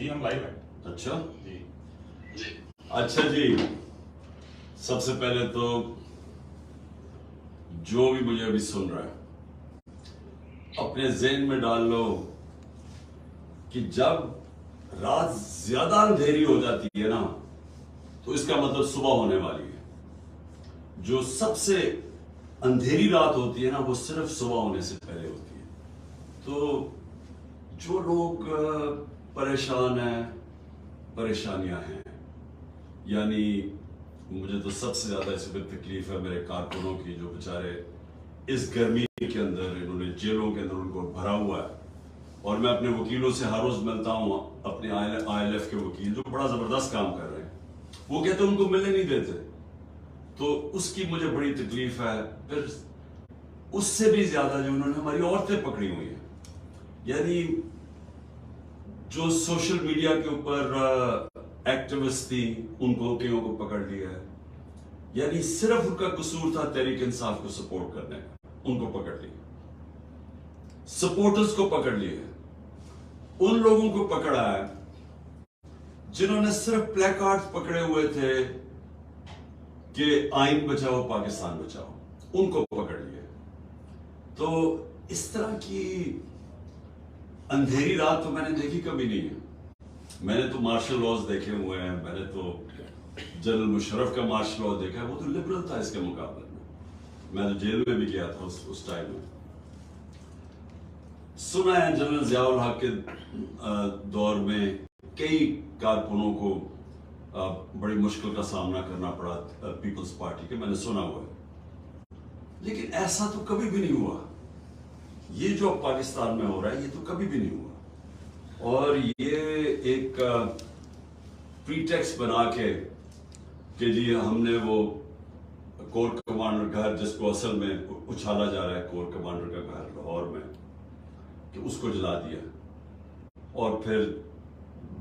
جی ہم لائیو ہیں. اچھا جی اچھا جی، سب سے پہلے تو جو بھی مجھے ابھی سن رہا ہے اپنے ذہن میں ڈال لو کہ جب رات زیادہ اندھیری ہو جاتی ہے نا تو اس کا مطلب صبح ہونے والی ہے. جو سب سے اندھیری رات ہوتی ہے نا وہ صرف صبح ہونے سے پہلے ہوتی ہے. تو جو لوگ پریشان ہیں، پریشانیاں ہیں، یعنی مجھے تو سب سے زیادہ اس وقت تکلیف ہے میرے کارکنوں کی، جو بیچارے اس گرمی کے اندر انہوں نے جیلوں کے اندر ان کو بھرا ہوا ہے. اور میں اپنے وکیلوں سے ہر روز ملتا ہوں، اپنے آئی ایل ایف کے وکیل جو بڑا زبردست کام کر رہے ہیں، وہ کہتے ہیں ان کو ملنے نہیں دیتے. تو اس کی مجھے بڑی تکلیف ہے. پھر اس سے بھی زیادہ جو انہوں نے ہماری عورتیں پکڑی ہوئی ہیں، یعنی جو سوشل میڈیا کے اوپر ایکٹیوسٹ تھی ان کو کئیوں کو پکڑ لیا ہے. یعنی صرف ان کا قصور تھا تحریک انصاف کو سپورٹ کرنے کا، ان کو پکڑ لیا. سپورٹرز کو پکڑ لیا ہے. ان لوگوں کو پکڑا ہے جنہوں نے صرف پلے کارڈ پکڑے ہوئے تھے کہ آئین بچاؤ پاکستان بچاؤ، ان کو پکڑ لیا. تو اس طرح کی اندھیری رات تو میں نے دیکھی کبھی نہیں ہے. میں نے تو مارشل لاز دیکھے ہوئے ہیں، میں نے تو جنرل مشرف کا مارشل لاء دیکھا ہے، وہ تو لبرل تھا اس کے مقابلے میں. میں تو جیل میں بھی گیا تھا اس ٹائم میں. سنا ہے جنرل ضیاء الحق کے دور میں کئی کارکنوں کو بڑی مشکل کا سامنا کرنا پڑا پیپلز پارٹی کے، میں نے سنا ہوا ہے. لیکن ایسا تو کبھی بھی نہیں ہوا. یہ جو پاکستان میں ہو رہا ہے یہ تو کبھی بھی نہیں ہوا. اور یہ ایک پریٹیکسٹ بنا کے کہ جی ہم نے وہ کور کمانڈر گھر، جس کو اصل میں اچھالا جا رہا ہے کور کمانڈر کا گھر لاہور میں، کہ اس کو جلا دیا. اور پھر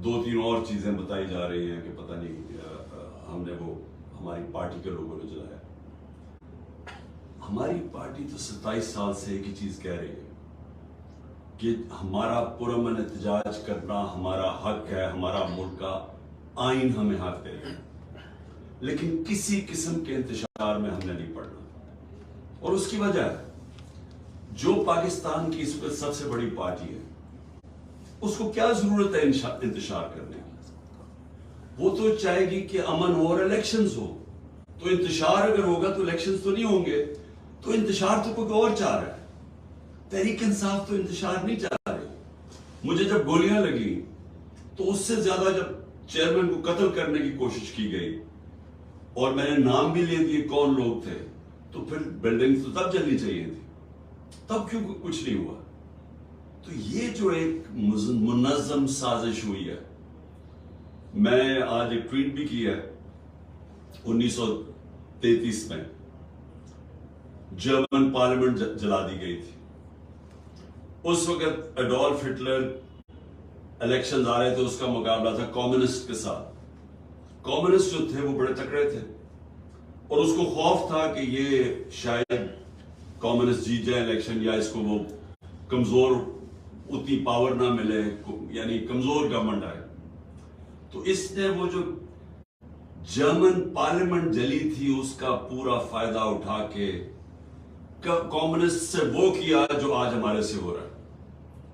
2-3 اور چیزیں بتائی جا رہی ہیں کہ پتہ نہیں ہم نے وہ ہماری پارٹی کے لوگوں نے جلایا. ہماری پارٹی تو 27 سال سے ایک ہی چیز کہہ رہی ہے کہ ہمارا پرامن احتجاج کرنا ہمارا حق ہے، ہمارا ملک کا آئین ہمیں حق دے گا، لیکن کسی قسم کے انتشار میں ہم نے نہیں پڑھنا. اور اس کی وجہ ہے جو پاکستان کی اس وقت سب سے بڑی پارٹی ہے، اس کو کیا ضرورت ہے انتشار کرنے کی؟ وہ تو چاہے گی کہ امن ہو اور الیکشنز ہو. تو انتشار اگر ہوگا تو الیکشنز تو نہیں ہوں گے. تو انتشار تو کوئی اور چاہ رہا ہے. تحریک انصاف تو انتشار نہیں چاہ رہی. مجھے جب گولیاں لگی تو اس سے زیادہ جب چیئرمین کو قتل کرنے کی کوشش کی گئی اور میں نے نام بھی لے دیے کون لوگ تھے، تو پھر بلڈنگ تو تب جلنی چاہیے تھی. تب کیوں کچھ نہیں ہوا؟ تو یہ جو ایک منظم سازش ہوئی ہے. میں آج ایک ٹویٹ بھی کیا ہے. 1933 میں جرمن پارلیمنٹ جلا دی گئی تھی. اس وقت ایڈولف ہٹلر الیکشنز آ رہے تھے، اس کا مقابلہ تھا کمیونسٹ کے ساتھ. کمیونسٹ جو تھے وہ بڑے تکڑے تھے اور اس کو خوف تھا کہ یہ شاید کمیونسٹ جیت جائے الیکشن، یا اس کو وہ کمزور اتنی پاور نہ ملے، یعنی کمزور گورنمنٹ آئے. تو اس نے وہ جو جرمن پارلیمنٹ جلی تھی اس کا پورا فائدہ اٹھا کے کمیونسٹ سے وہ کیا جو آج ہمارے سے ہو رہا ہے.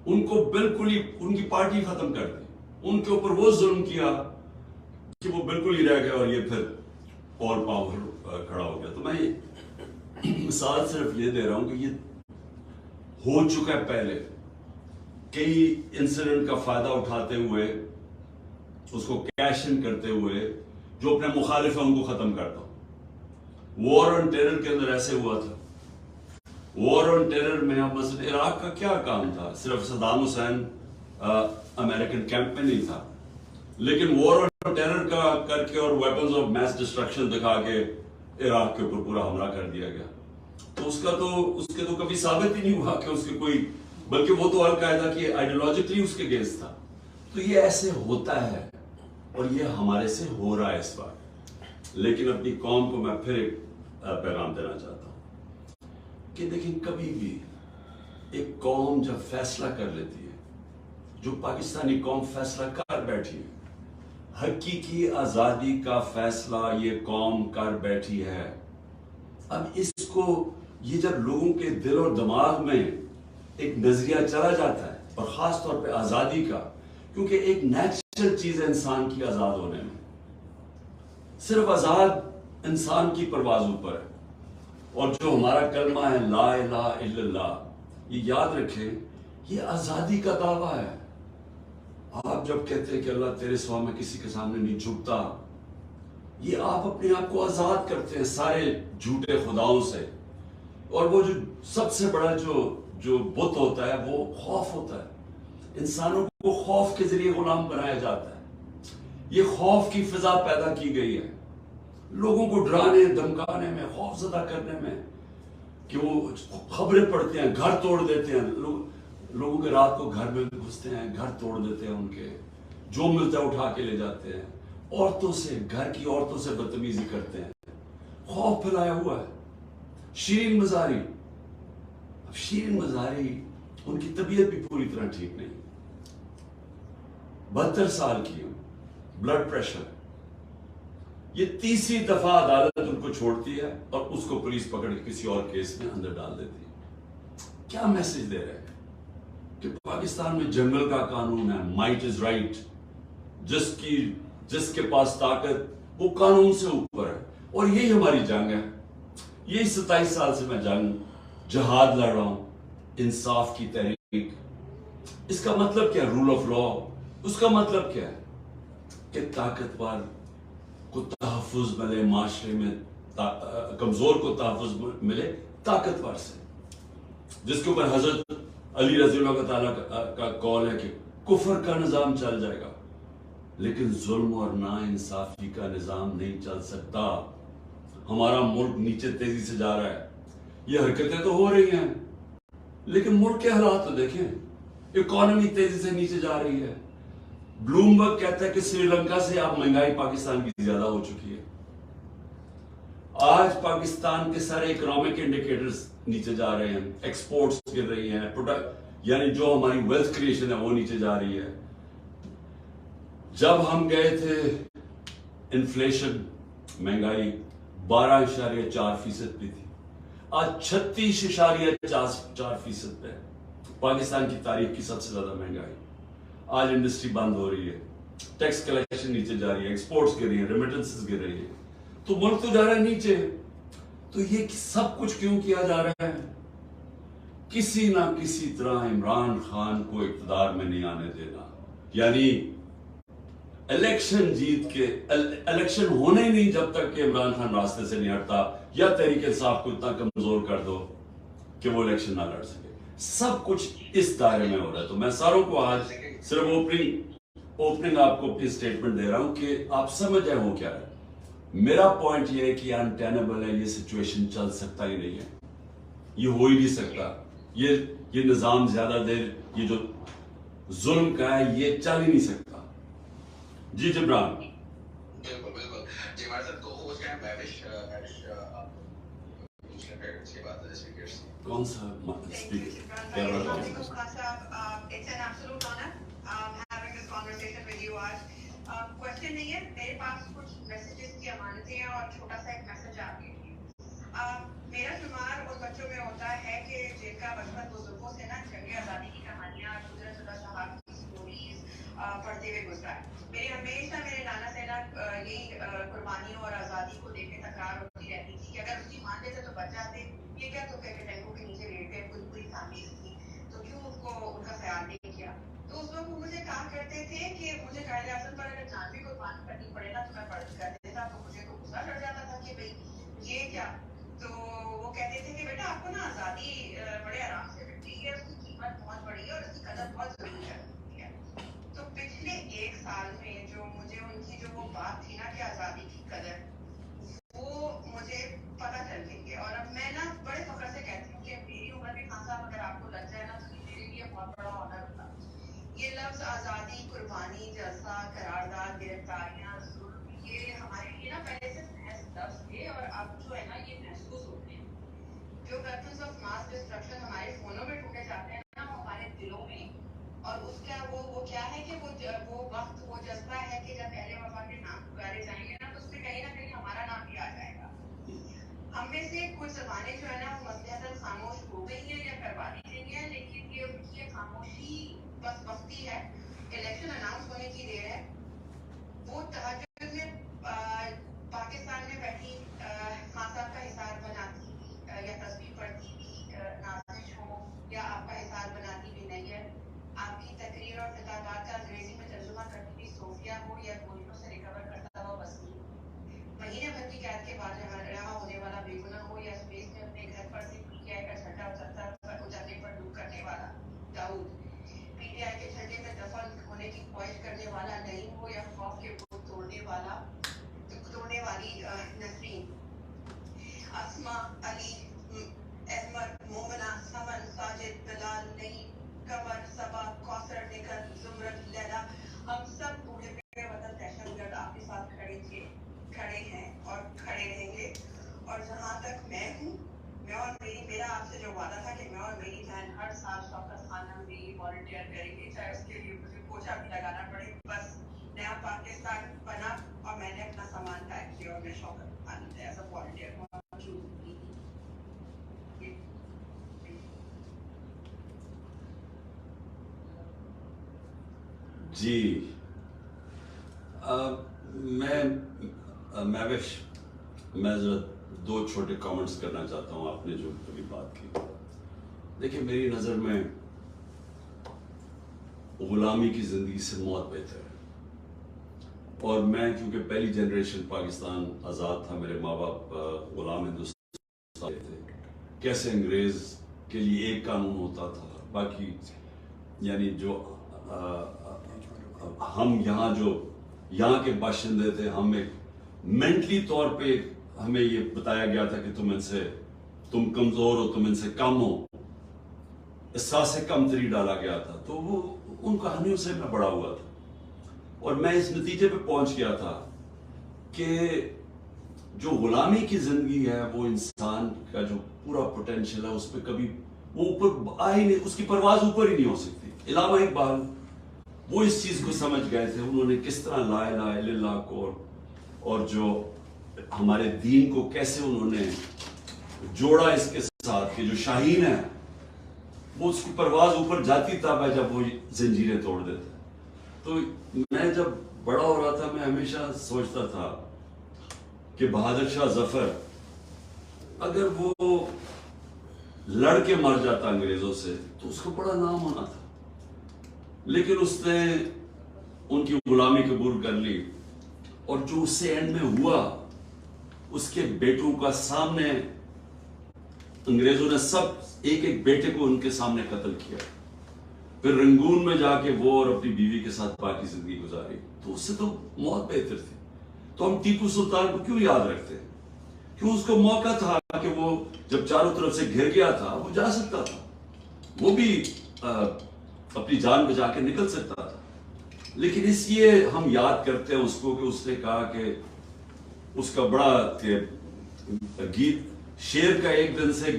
ان کو بالکل ہی ان کی پارٹی ختم کر دی. ان کے اوپر وہ ظلم کیا کہ وہ بالکل ہی رہ گئے اور یہ پھر اور پاور کھڑا ہو گیا. تو میں مثال صرف یہ دے رہا ہوں کہ یہ ہو چکا ہے پہلے. کئی انسیڈنٹ کا فائدہ اٹھاتے ہوئے، اس کو کیش ان کرتے ہوئے جو اپنے مخالف ہیں ان کو ختم کرتا ہوں. وار آن ٹیرر کے اندر ایسے ہوا تھا. وار آن ٹیرر میں اب مثلا عراق کا کیا کام تھا؟ صرف صدام حسین امریکن کیمپ میں نہیں تھا، لیکن وار آن ٹیرر کا کر کے اور ویپنز آف میس ڈسٹرکشن دکھا کے عراق کے اوپر پورا حملہ کر دیا گیا. تو اس کے تو کبھی ثابت ہی نہیں ہوا کہ اس کے کوئی، بلکہ وہ تو القاعدہ کی آئیڈیالوجیکلی اس کے اگینسٹ تھا. تو یہ ایسے ہوتا ہے اور یہ ہمارے سے ہو رہا ہے اس بار. لیکن اپنی قوم کو میں پھر ایک پیغام دینا چاہتا ہوں کہ دیکھیں، کبھی بھی ایک قوم جب فیصلہ کر لیتی ہے جو پاکستانی قوم فیصلہ کر بیٹھی ہے. حقیقی آزادی کا فیصلہ یہ قوم کر بیٹھی ہے. اب اس کو یہ جب لوگوں کے دل اور دماغ میں ایک نظریہ چلا جاتا ہے، اور خاص طور پہ آزادی کا، کیونکہ ایک نیچرل چیز ہے انسان کی آزاد ہونے میں. صرف آزاد انسان کی پرواز اوپر ہے. اور جو ہمارا کلمہ ہے لا الہ الا اللہ، یہ یاد رکھیں، یہ آزادی کا دعویٰ ہے. آپ جب کہتے ہیں کہ اللہ تیرے سوا میں کسی کے سامنے نہیں جھکتا، یہ آپ اپنے آپ کو آزاد کرتے ہیں سارے جھوٹے خداؤں سے. اور وہ جو سب سے بڑا جو بت ہوتا ہے وہ خوف ہوتا ہے. انسانوں کو خوف کے ذریعے غلام بنایا جاتا ہے. یہ خوف کی فضا پیدا کی گئی ہے لوگوں کو ڈرانے دھمکانے میں، خوف زدہ کرنے میں، کہ وہ خبریں پڑھتے ہیں، گھر توڑ دیتے ہیں. لوگوں کے رات کو گھر میں گھستے ہیں، گھر توڑ دیتے ہیں، ان کے جو ملتا ہے اٹھا کے لے جاتے ہیں. عورتوں سے، گھر کی عورتوں سے بدتمیزی کرتے ہیں. خوف پھیلایا ہوا ہے. شیرین مزاری، اب شیرین مزاری ان کی طبیعت بھی پوری طرح ٹھیک نہیں. 72 سال کی ہوں، بلڈ پریشر. یہ تیسری دفعہ عدالت ان کو چھوڑتی ہے اور اس کو پولیس پکڑ کے کسی اور کیس میں اندر ڈال دیتی ہے. کیا میسج دے رہے ہیں کہ پاکستان میں جنگل کا قانون ہے، مائٹ از رائٹ. جس کے پاس طاقت وہ قانون سے اوپر ہے. اور یہی ہماری جنگ ہے. یہی 27 سال سے میں جہاد لڑ رہا ہوں، انصاف کی تحریک. اس کا مطلب کیا ہے؟ Role of law. اس کا مطلب کیا ہے کہ طاقتور کو تحفظ ملے معاشرے میں، کمزور کو تحفظ ملے طاقتور سے. جس کے اوپر حضرت علی رضی اللہ تعالیٰ کا قول ہے کہ کفر کا نظام چل جائے گا لیکن ظلم اور ناانصافی کا نظام نہیں چل سکتا. ہمارا ملک نیچے تیزی سے جا رہا ہے. یہ حرکتیں تو ہو رہی ہیں لیکن ملک کے حالات تو دیکھیں. اکانومی تیزی سے نیچے جا رہی ہے. بلومبرگ کہتا ہے کہ سری لنکا سے اب مہنگائی پاکستان کی زیادہ ہو چکی ہے. آج پاکستان کے سارے اکنامک انڈیکیٹرز نیچے جا رہے ہیں. ایکسپورٹس گر رہی ہیں، یعنی جو ہماری ویلتھ کریشن ہے وہ نیچے جا رہی ہے. جب ہم گئے تھے انفلیشن، مہنگائی 12.4% پہ تھی. آج 36.4% پہ. پاکستان کی تاریخ کی سب سے زیادہ مہنگائی. آج انڈسٹری بند ہو رہی ہے، ٹیکس کلیکشن نیچے جا رہی ہے، ایکسپورٹس گر رہی ہیں، ریمیٹنسز گر رہی ہے. تو ملک تو جا رہا ہے نیچے. تو یہ سب کچھ کیوں کیا جا رہا ہے؟ کسی نہ کسی طرح عمران خان کو اقتدار میں نہیں آنے دینا. یعنی الیکشن جیت کے، الیکشن ہونے ہی نہیں جب تک کہ عمران خان راستے سے نہیں ہٹتا، یا تحریک انصاف کو اتنا کمزور کر دو کہ وہ الیکشن نہ لڑ سکے. سب کچھ اس دائرے میں ہو رہا ہے. تو میں ساروں کو آج صرف اوپننگ آپ کو اپنی اسٹیٹمنٹ دے رہا ہوں کہ آپ سمجھ جائیں ہو کیا ہے. میرا پوائنٹ یہ ہے کہ انٹینیبل ہے. یہ سچویشن چل سکتا ہی نہیں ہے، یہ ہو ہی نہیں سکتا. یہ نظام زیادہ دیر، یہ جو ظلم کا ہے یہ چل ہی نہیں سکتا. جی جبران. بالکل بالکل جی ہمارے ساتھ کو ہوسٹ ہیں میوش کے بعد اسپیکرز. کون سا speaker? It's an absolute honor having this conversation with you آج. کوشچن نہیں ہے میرے پاس، کچھ میسیجز کی امانتیں ہیں اور چھوٹا سا ایک میسج آپ کے لیے. میرا شمار ان بچوں میں ہوتا ہے کہ جن کا بچپن بزرگوں سے نا جنگ آزادی کی کہانیاں، قدرت اللہ صاحب کی اسٹوریز پڑھتے ہوئے گزرا ہے. میری ہمیشہ میرے نانا سے نا یہی قربانیوں اور آزادی کو دیکھ کے تکرار ہوتی رہتی تھی کہ اگر اس کی مان لیتے تو بچ جاتے. یہ کیا تو کہ ٹینکوں کے نیچے لیٹے پوری فیملیز تھی تو کیوں ان کو ان کا خیال نہیں کیا. تو اس وقت وہ مجھے کہا کرتے تھے کہ مجھے قائد اعظم پر اگر جان بھی قربان کرنی پڑے نا تو میں کر دیتا. تو مجھے تو غصہ چڑھ جاتا تھا کہ بھائی یہ کیا. تو وہ کہتے تھے کہ بیٹا آپ کو نا آزادی بڑے آرام سے ملتی ہے، اس کی قیمت بہت بڑی ہے اور اس کی قدر بہت ضروری ہے. تو پچھلے 1 سال میں جو مجھے ان کی جو وہ بات تھی نا کہ آزادی کی قدر، وہ مجھے پتہ چل گئی ہے. اور اب میں نا بڑے فخر سے کہتی ہوں کہ میری عمر میں خان صاحب اگر آپ کو لگ جائے نا تو یہ میرے لیے بہت بڑا آنر ہوتا. یہ لفظ آزادی، قربانی، جلسہ، قرارداد، گرفتاریاں، ظلم، یہ ہمارے لیے نا پہلے سے محض لفظ تھے اور اب جو ہے نا یہ محسوس ہوتے ہیں. جو ویپنز آف ماس ڈسٹرکشن ہمارے فونوں میں ڈھونڈے جاتے ہیں نا وہ ہمارے دلوں میں، اور اس کا وہ کیا ہے کہ وہ وقت وہ جذبہ ہے کہ جب اہل وفا کے نام پکارے جائیں گے نا تو اس میں کہیں نہ کہیں ہمارا نام بھی آ جائے گا. ہم میں سے کچھ زبانیں جو ہے نا وہ مصلحتاً خاموش ہو گئی ہیں یا کروا دی گئی ہیں, لیکن یہ ان کی خاموشی بس وقتی ہے. الیکشن اناؤنس ہونے کی دیر ہے. وہ تہجد میں پاکستان میں بیٹھی خان صاحب کا حصار بناتی ہوئی یا تصویر پڑھتی ہوئی نازش ہو یا آپ کا حصار بناتی ہوئی نیت, آپ کی تقریر اور خطابات کا انگریزی میں ترجمہ کرتی ہوئی صوفیہ ہو یا گولیوں سے ریکور کرتا ہوا وسیم, مہینے بھر کی قید کے بعد رہا ہونے والا بے گناہ ہو یا اسپیس میں اپنے گھر پر سے پی ٹی آئی کا جھنڈا اترنے پر دکھ کرنے والا داؤد, پی ٹی آئی کے جھنڈے میں دفن ہونے کی خواہش کرنے والا نعیم ہو یا خوف کے بت توڑنے والی نسرین, اسما, علی, احمد, مومنہ, سمن, ساجد, بلال, نعیم, قمر, صبا, کوثر, نگہت, زمرد, لیلا, ہم سب بوڑھے پہ وطن دہشت گرد آپ کے ساتھ کھڑے ہیں اور کھڑے رہیں گے. اور جہاں تک میں ہوں, میرا آپ سے جو وعدہ تھا کہ میں اور میری بہن ہر سال شوکت خانہ میں والنٹیئر کریں گے, چاہے اس کے لیے مجھے پوچھا بھی لگانا پڑے. بس نیا پاکستان بنا اور میں نے اپنا سامان پیک کیا اور میں شوکت خانہ میں ایز اے والنٹیئر موجود ہوئی. جی میں ذرا دو چھوٹے کامنٹس کرنا چاہتا ہوں. آپ نے جو ابھی بات کی, دیکھیں میری نظر میں غلامی کی زندگی سے موت بہتر ہے. اور میں کیونکہ پہلی جنریشن پاکستان آزاد تھا, میرے ماں باپ غلام ہندوستان تھے, کیسے انگریز کے لیے ایک قانون ہوتا تھا, باقی یعنی جو ہم یہاں کے باشندے تھے, ہم ایک مینٹلی طور پہ ہمیں یہ بتایا گیا تھا کہ تم کمزور ہو, تم ان سے کم ہو, احساس کم تری ڈالا گیا تھا. تو وہ ان کہانیوں سے میں بڑا ہوا تھا اور میں اس نتیجے پہ پہنچ گیا تھا کہ جو غلامی کی زندگی ہے وہ انسان کا جو پورا پوٹینشیل ہے اس پہ کبھی وہ اوپر آ ہی نہیں, اس کی پرواز اوپر ہی نہیں ہو سکتی. علامہ اقبال وہ اس چیز کو سمجھ گئے تھے, انہوں نے کس طرح لا الہ الا اللہ کو اور جو ہمارے دین کو کیسے انہوں نے جوڑا اس کے ساتھ کہ جو شاہین ہے وہ اس کی پرواز اوپر جاتی تب ہے جب وہ زنجیریں توڑ دیتے. تو میں جب بڑا ہو رہا تھا میں ہمیشہ سوچتا تھا کہ بہادر شاہ ظفر اگر وہ لڑ کے مر جاتا انگریزوں سے تو اس کا بڑا نام ہونا تھا, لیکن اس نے ان کی غلامی قبول کر لی اور جو اس سے اینڈ میں ہوا, اس کے بیٹوں کا سامنے انگریزوں نے سب ایک بیٹے کو ان کے سامنے قتل کیا, پھر رنگون میں جا کے وہ اور اپنی بیوی کے ساتھ باقی زندگی گزاری. تو اس سے تو موت بہتر تھی. تو ہم ٹیپو سلطان کو کیوں یاد رکھتے ہیں؟ کیوں اس کو موقع تھا کہ وہ جب چاروں طرف سے گھر گیا تھا وہ جا سکتا تھا, وہ بھی اپنی جان بچا کے نکل سکتا تھا, لیکن اس لیے ہم یاد کرتے ہیں اس کو کہ اس نے کہا کہ اس کا بڑا گیت شیر کا ایک دن سے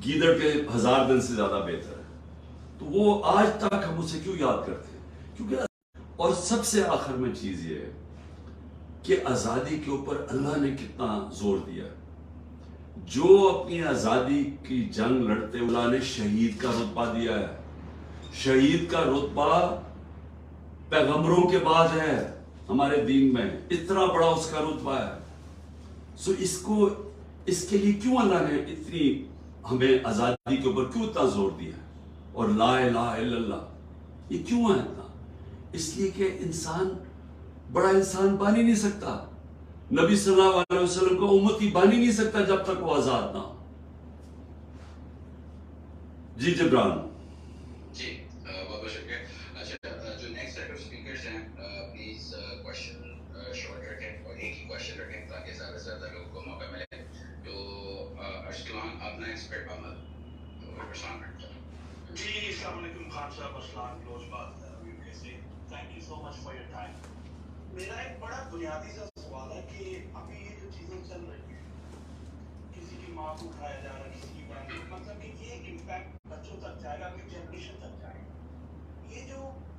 گیدڑ کے 1000 دن سے زیادہ بہتر ہے. تو وہ آج تک ہم اسے کیوں یاد کرتے ہیں؟ کیونکہ اور سب سے آخر میں چیز یہ ہے کہ آزادی کے اوپر اللہ نے کتنا زور دیا. جو اپنی آزادی کی جنگ لڑتے اللہ نے شہید کا رتبہ دیا ہے. شہید کا رتبہ پیغمبروں کے بعد ہے ہمارے دین میں, اتنا بڑا اس کا رتبہ ہے. سو اس کے لیے کیوں اللہ نے اتنی ہمیں آزادی کے اوپر کیوں اتنا زور دیا ہے؟ اور لا الہ الا اللہ یہ کیوں ہے اتنا؟ اس لیے کہ انسان بڑا انسان بن ہی نہیں سکتا, نبی صلی اللہ علیہ وسلم کو امتی بن ہی نہیں سکتا جب تک وہ آزاد نہ ہو. جی جبران. جی بہت بہت شکریہ. اچھا جو نیکسٹ سیٹ آف اسپیکرز ہیں پلیز کوشچن شارٹ رکھیں اور ایک ہی کوشچن رکھیں تاکہ زیادہ سے زیادہ لوگوں کو موقع ملے. تو ارسلان آپ نیکسٹ پہ عمل پرسان رکھتا ہوں. جی السلام علیکم خان صاحب, ارسلان کلوز بات یو سے. Thank you so much for your time. میرا ایک بڑا بنیادی سا سوال ہے کہ ابھی یہ جو چیزیں چل رہی ہیں, کسی کی ماں کو اٹھایا جا رہا ہے, کسی کی بہن کو, مطلب کہ یہ امپیکٹ بچوں تک جائے گا, اگلی جنریشن تک جائے گا. یہ جو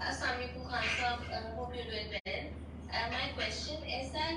Assalamu alaikum Khan Sahab, hope you're doing well. My question is that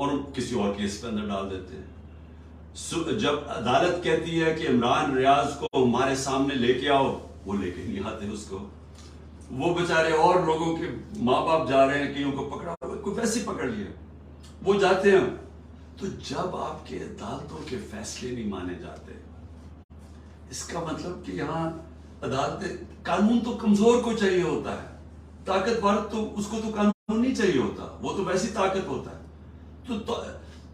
اور کسی اور کیس پہ اندر ڈال دیتے ہیں. جب عدالت کہتی ہے کہ عمران ریاض کو ہمارے سامنے لے کے آؤ, وہ لے کے نہیں آتے اس کو. وہ بیچارے اور لوگوں کے ماں باپ جا رہے ہیں, کئیوں کو پکڑا, کوئی ویسے پکڑ لیا, وہ جاتے ہیں. تو جب آپ کے عدالتوں کے فیصلے نہیں مانے جاتے, اس کا مطلب کہ یہاں عدالتیں, قانون تو کمزور کو چاہیے ہوتا ہے, طاقتور تو اس کو تو قانون نہیں چاہیے ہوتا, وہ تو ویسی طاقت ہوتا ہے. تو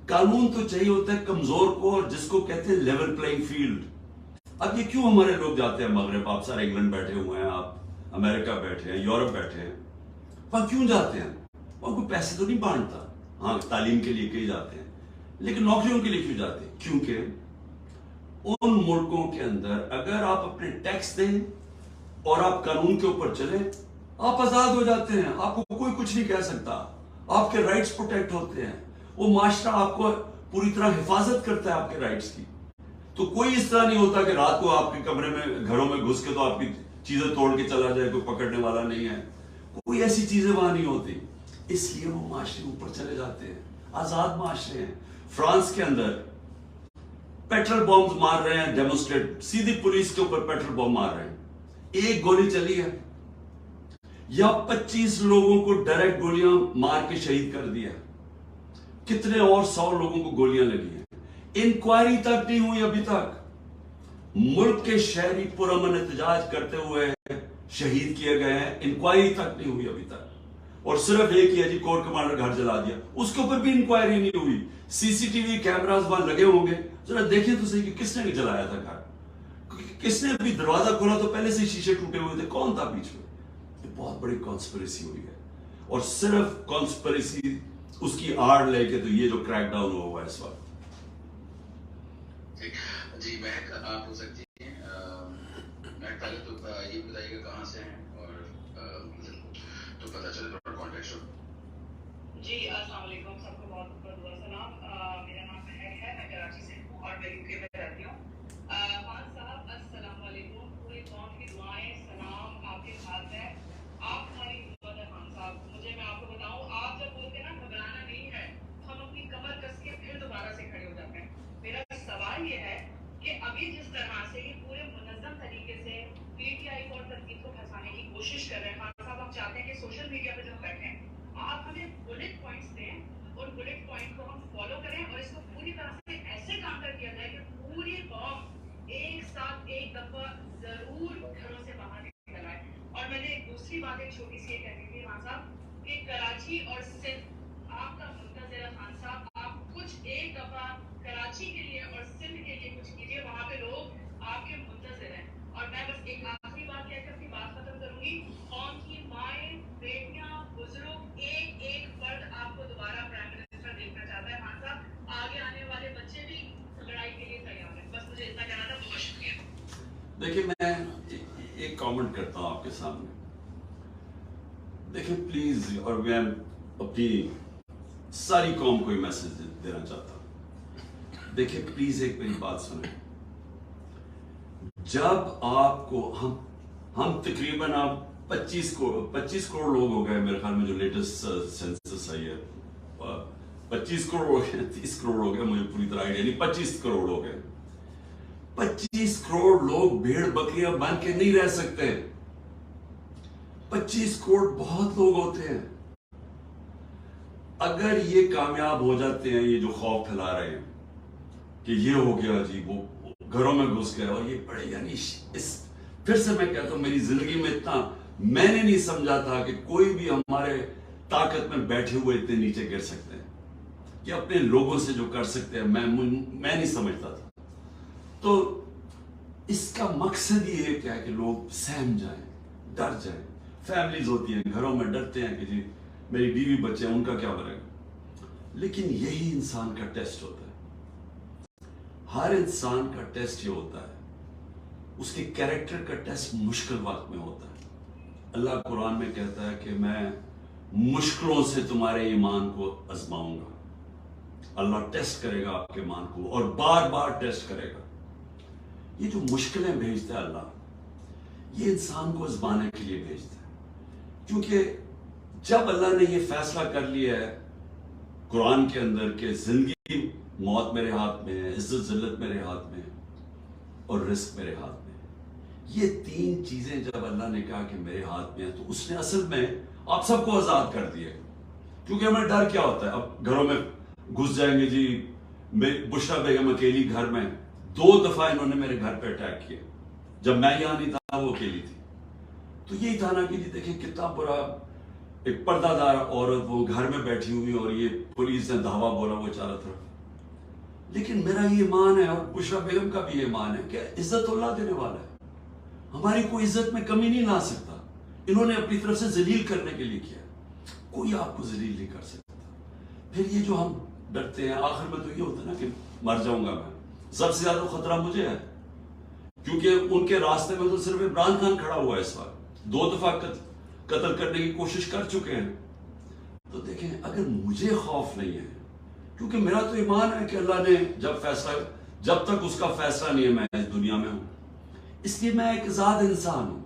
قانون تو چاہیے ہوتا ہے کمزور کو, اور جس کو کہتے ہیں لیول پلئنگ فیلڈ. اب یہ کیوں ہمارے لوگ جاتے ہیں مغرب, آپ سارے انگلینڈ بیٹھے ہوئے ہیں, آپ امریکہ بیٹھے ہیں, یورپ بیٹھے ہیں, وہاں کیوں جاتے ہیں؟ وہاں کوئی پیسے تو نہیں بانٹتا, ہاں تعلیم کے لیے کہیں جاتے ہیں, لیکن نوکریوں کے لیے کیوں جاتے ہیں؟ کیونکہ ان ملکوں کے اندر اگر آپ اپنے ٹیکس دیں اور آپ قانون کے اوپر چلیں, آپ آزاد ہو جاتے ہیں, آپ کو کوئی کچھ نہیں کہہ سکتا, آپ کے رائٹس پروٹیکٹ ہوتے ہیں, وہ معاشرہ آپ کو پوری طرح حفاظت کرتا ہے آپ کے رائٹس کی. تو کوئی اس طرح نہیں ہوتا کہ رات کو آپ کے کمرے میں, گھروں میں گھس کے تو آپ کی چیزیں توڑ کے چلا جائے, کوئی پکڑنے والا نہیں ہے, کوئی ایسی چیزیں وہاں نہیں ہوتی. اس لیے وہ معاشرے اوپر چلے جاتے ہیں, آزاد معاشرے ہیں. فرانس کے اندر پیٹرول بمز مار رہے ہیں ڈیمونسٹریٹ, سیدھی پولیس کے اوپر پیٹرول بم مار رہے ہیں, ایک گولی چلی ہے, یا 25 لوگوں کو ڈائریکٹ گولیاں مار کے شہید کر دیا, کتنے اور 100 لوگوں کو گولیاں لگی ہیں. انکوائری تک نہیں ہوئی ابھی تک. ملک کے شہری پرامن احتجاج کرتے ہوئے شہید کیے گئے ہیں, انکوائری تک نہیں ہوئی ابھی تک. اور صرف ایک ہی ہے جی, کور کمانڈر گھر جلا دیا, اس کے اوپر بھی انکوائری نہیں ہوئی. سی سی ٹی وی کیمراز وہاں لگے ہوں گے, ذرا دیکھیں تو صحیح کہ کس نے جلایا تھا گھر, کس نے ابھی دروازہ کھولا تو پہلے سے شیشے ٹوٹے ہوئے تھے, کون تھا بیچ میں؟ یہ بہت بڑی کانسپریسی ہوئی ہے, اور صرف کانسپریسی اس کی آڑ لے کے تو یہ جو کریک ڈاؤن ہوا ہے اس وقت. جی مہک, آپ ہو سکتی ہیں, مہک پہلے تو یہ بتائیے کہ کہاں سے ہیں, اور تو پتہ چلے تھوڑا کانٹیکٹ ہو. جی السلام علیکم, سب کو بہت بہت سلام. میرا نام مہک ہے, میں کراچی سے ہوں اور میں UK میں رہتی ہوں. خان صاحب السلام علیکم, پوری قوم کی دعائیں سلام آپ کے ساتھ ہے, آپ ہماری حکومت ہے. خان صاحب مجھے, میں آپ کو بتاؤں, آپ جب بولتے ہیں نا گھبرانا نہیں ہے, ہم اپنی کمر کس کے پھر دوبارہ سے کھڑے ہو جاتے ہیں. میرا سوال یہ ہے کہ ابھی جس طرح سے یہ پورے منظم طریقے سے PTI کو اور تنقید کو پھنسانے کی کوشش کر رہے ہیں, خان صاحب ہم چاہتے ہیں کہ سوشل میڈیا پہ جب بیٹھیں آپ ہمیں بلٹ پوائنٹس دیں, اور بلٹ پوائنٹ کو ہم فالو کریں, اور اس کو پوری طرح سے ایسے کاؤنٹر کیا جائے کہ پوری قوم ایک ساتھ ایک دفعہ ضرور گھروں سے باہر نکل آئے. اور میں نے ایک دوسری بات ایک چھوٹی سی یہ کہنی تھی خان صاحب, کہ کراچی اور سندھ آپ کا منتظر ہے. خان صاحب آپ کچھ ایک دفعہ کراچی کے لیے اور سندھ کے لیے کچھ کیجیے, وہاں پہ لوگ آپ کے منتظر ہیں. اور میں بس ایک آخری بات کہہ کے اپنی بات ختم کروں گی, قوم کی مائیں, بیٹیاں, بزرگ, ایک ایک فرد آپ کو دوبارہ پرائم منسٹر دیکھنا چاہتا ہے. خان صاحب آگے آنے والے بچے بھی لڑائی کے لیے تیار ہیں. بس مجھے اتنا کہنا تھا, بہت شکریہ. دیکھیں میں ایک کامنٹ کرتا ہوں آپ کے سامنے. دیکھیں پلیز, اور میں اپنی ساری قوم کو یہ میسج دینا چاہتا ہوں, دیکھیں پلیز ایک میری بات سنیں. جب آپ کو ہم تقریباً آپ 25 کروڑ لوگ ہو گئے میرے خیال میں, جو لیٹسٹ سینسس آئی ہے 25 کروڑ ہو گئے, 30 کروڑ ہو گئے, مجھے پوری طرح آئیڈیا نہیں, 25 کروڑ ہو گئے. 25 کروڑ لوگ بھیڑ بکریاں بن کے نہیں رہ سکتے. 25 کروڑ بہت لوگ ہوتے ہیں. اگر یہ کامیاب ہو جاتے ہیں, یہ جو خوف پھیلا رہے ہیں کہ یہ ہو گیا جی, وہ گھروں میں گھس گئے, اور یہ بڑے, یعنی پھر سے میں کہتا ہوں, میری زندگی میں اتنا میں نے نہیں سمجھا تھا کہ کوئی بھی ہمارے طاقت میں بیٹھے ہوئے اتنے نیچے گر سکتے ہیں, کہ اپنے لوگوں سے جو کر سکتے ہیں, میں نہیں سمجھتا تھا. تو اس کا مقصد یہ ہے کیا ہے کہ لوگ سہم جائیں, ڈر جائیں. فیملیز ہوتی ہیں, گھروں میں ڈرتے ہیں کہ جی میری بیوی بچے ہیں, ان کا کیا بنے گا. لیکن یہی انسان کا ٹیسٹ ہوتا ہے. ہر انسان کا ٹیسٹ یہ ہوتا ہے, اس کے کیریکٹر کا ٹیسٹ مشکل وقت میں ہوتا ہے. اللہ قرآن میں کہتا ہے کہ میں مشکلوں سے تمہارے ایمان کو آزماؤں گا. اللہ ٹیسٹ کرے گا آپ کے ایمان کو, اور بار بار ٹیسٹ کرے گا. یہ جو مشکلیں بھیجتا ہے اللہ, یہ انسان کو آزمانے کے لیے بھیجتا ہے. کیونکہ جب اللہ نے یہ فیصلہ کر لیا ہے قرآن کے اندر کہ زندگی موت میرے ہاتھ میں ہے, عزت ذلت میرے ہاتھ میں ہے, اور رزق میرے ہاتھ میں ہے. یہ تین چیزیں جب اللہ نے کہا کہ میرے ہاتھ میں ہے, تو اس نے اصل میں آپ سب کو آزاد کر دیا. کیونکہ ہمیں ڈر کیا ہوتا ہے, اب گھروں میں گھس جائیں گے. جی بشرا بیگم اکیلی گھر میں, 2 دفعہ انہوں نے میرے گھر پہ اٹیک کیا, جب میں یہاں نہیں تھا وہ اکیلی تھی. تو یہی تھا نا کہ جی دیکھیں کتنا برا, ایک پردہ دار عورت وہ گھر میں بیٹھی ہوئی, اور یہ پولیس نے دھاوا بولا وہ چاروں طرف. لیکن میرا یہ ایمان ہے, اور بشرا بیگم کا بھی یہ ایمان ہے کہ عزت اللہ دینے والا ہے, ہماری کوئی عزت میں کمی نہیں لا سکتا. انہوں نے اپنی طرف سے ذلیل کرنے کے لیے کیا, کوئی آپ کو ذلیل نہیں کر سکتا. پھر یہ جو ہم ڈرتے ہیں, آخر میں تو یہ ہوتا ہے نا کہ مر جاؤں گا میں. سب سے زیادہ خطرہ مجھے ہے, کیونکہ ان کے راستے میں تو صرف عمران خان کھڑا ہوا ہے اس وقت. 2 دفعہ قتل کرنے کی کوشش کر چکے ہیں. تو دیکھیں اگر مجھے خوف نہیں ہے, کیونکہ میرا تو ایمان ہے کہ اللہ نے جب فیصلہ, جب تک اس کا فیصلہ نہیں ہے میں اس دنیا میں ہوں. اس لیے میں ایک آزاد انسان ہوں.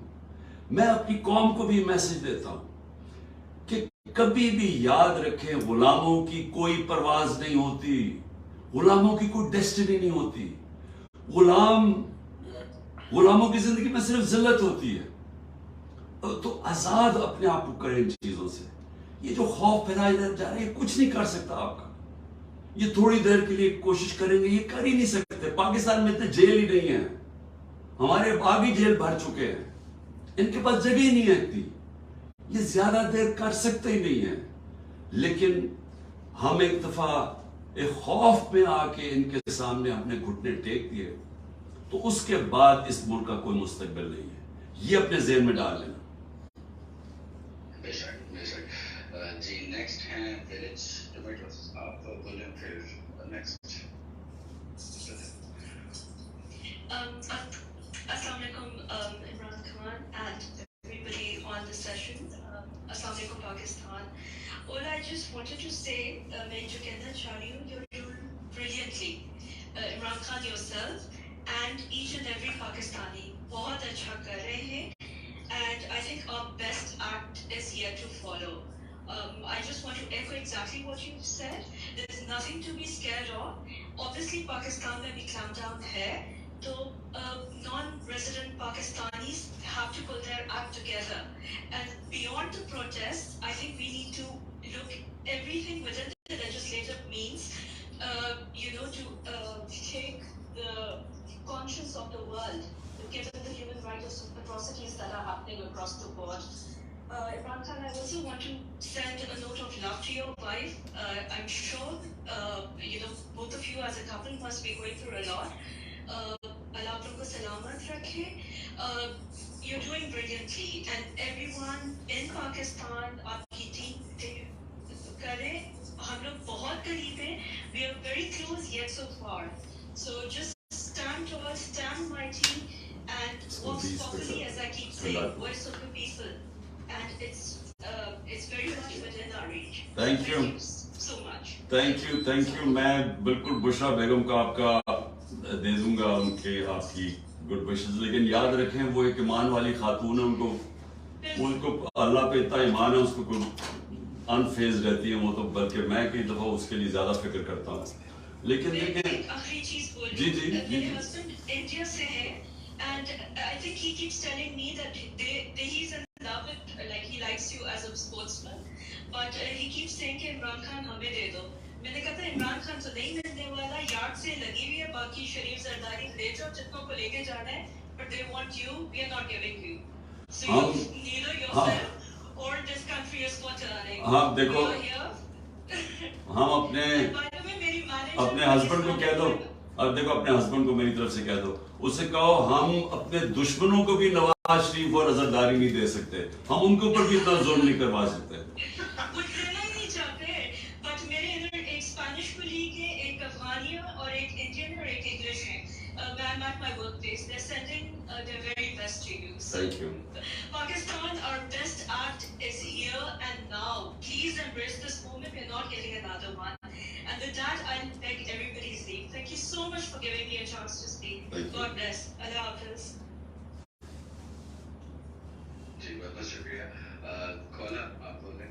میں اپنی قوم کو بھی میسج دیتا ہوں کہ کبھی بھی یاد رکھیں, غلاموں کی کوئی پرواز نہیں ہوتی, غلاموں کی کوئی ڈیسٹینی نہیں ہوتی. غلاموں کی زندگی میں صرف ذلت ہوتی ہے. تو آزاد اپنے آپ کو کریں ان چیزوں سے. یہ جو خوف پھیلائے جا رہے ہیں, کچھ نہیں کر سکتا آپ کا. یہ تھوڑی دیر کے لیے کوشش کریں گے, یہ کر ہی نہیں سکتے. پاکستان میں اتنے جیل ہی نہیں ہیں, ہمارے باغی جیل بھر چکے ہیں, ان کے پاس جگہ ہی نہیں ہے اتنی. یہ زیادہ دیر کر سکتے ہی نہیں ہیں. لیکن ہم ایک دفعہ ایک خوف میں آ کے ان کے سامنے اپنے گھٹنے ٹیک دیے, تو اس کے بعد اس ملک کا کوئی مستقبل نہیں ہے. یہ اپنے ذہن میں ڈال لینا. بے شک بے شک. جی نیکسٹ ہیں ویلیج ٹومیٹوز, آپ بولیں پھر نیکسٹ. السلام علیکم Imran Khan and everybody on the session. السلام علیکم Pakistan. All I just wanted to say, میں جو کہنا چاہ رہی ہوں, you're doing brilliantly. Imran Khan yourself and each and every Pakistani بہت اچھا کر رہے ہیں, and I think our best act is yet to follow. I just want to echo exactly what you said. There's nothing to be scared of. Obviously Pakistan میں بھی clampdown ہے, so non-resident Pakistanis have to put their act together. And beyond the protests, I think we need to look everything within the legislative means, to take the conscience of the world, given the human rights atrocities that are happening across the board. Imran Khan, I also want to send a note of love to your wife. I'm sure, both of you as a couple must be going through a lot. Allah آپ کو سلامت رکھے. You're doing brilliantly, and everyone in Pakistan آپ کی team کرے. ہم لوگ بہت قریب ہیں. We are very close yet so far. So just stand tall, stand mighty, and walk softly, as I keep saying, voice of the people. And it's very much within our reach. Thank you so much. Thank you. میں بالکل بشرا بیگم کا آپ کا دے دوں گا, ان کے آپ کی good wishes. لیکن یاد رکھیں وہ ایک ایمان والی خاتون ہے, ان کو اللہ پہ اتنا ایمان ہے, اس کو کوئی انفیز رہتی ہے وہ تو, بلکہ میں کئی دفعہ اس کے لیے زیادہ فکر کرتا ہوں. لیکن دیکھیں آخری چیز بول جی میرے ہسبینڈ انڈیا سے ہیں, and I think he keeps telling me that he's in love with, like he likes you as a sportsman, but he keeps saying کہ عمران خان ہمیں دے دو. میں نے کہا تھا عمران خان تو نہیں ملنے والا, یارڈ سے لگی ہوئی ہے, باقی شریف زرداری لے جاؤ جتنوں کو لے کے جانا ہے, but they want you, we are not giving you. So you neither yourself or this country is what earning. ہاں دیکھو, ہم اپنے ہسبینڈ کو کہہ دو, اب دیکھو اپنے ہسبینڈ کو میری طرف سے کہہ دو, اس سے کہو ہم اپنے دشمنوں کو بھی نواز شریف اور عزرداری نہیں دے سکتے, ہم ان کے اوپر بھی اتنا ظلم نہیں کروا سکتے. وہ دینا ہی نہیں چاہتے, بٹ میرے ادھر ایک اسپینش کولیگ ہے, ایک افغانی اور ایک انڈین اور ایک انگلش ہے. I'm at my workplace. They're sending their very best to you. So, Thank you. Pakistan, our best act is here and now. Please embrace this moment. We're not getting another one. And with that, I'll beg everybody's leave. Thank you so much for giving me a chance to speak. God bless. Allah Hafiz. جی بہت بہت شکریہ. کالا آپ بولیں.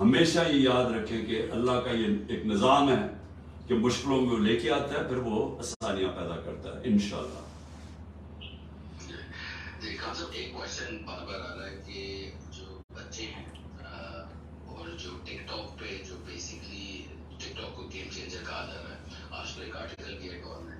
ہمیشہ یہ یاد رکھیں کہ اللہ کا یہ ایک نظام ہے کہ مشکلوں میں وہ لے کے آتا ہے، پھر وہ آسانیاں پیدا کرتا ہے انشاءاللہ۔ جی خان صاحب، ایک کوشچن بار بار آ رہا ہے کہ جو بچے ہیں اور جو ٹک ٹاک پہ جو بیسکلی ٹک ٹاک کو گیم چینجر کہا جا رہا ہے، آج تو ایک آرٹیکل کیا دور میں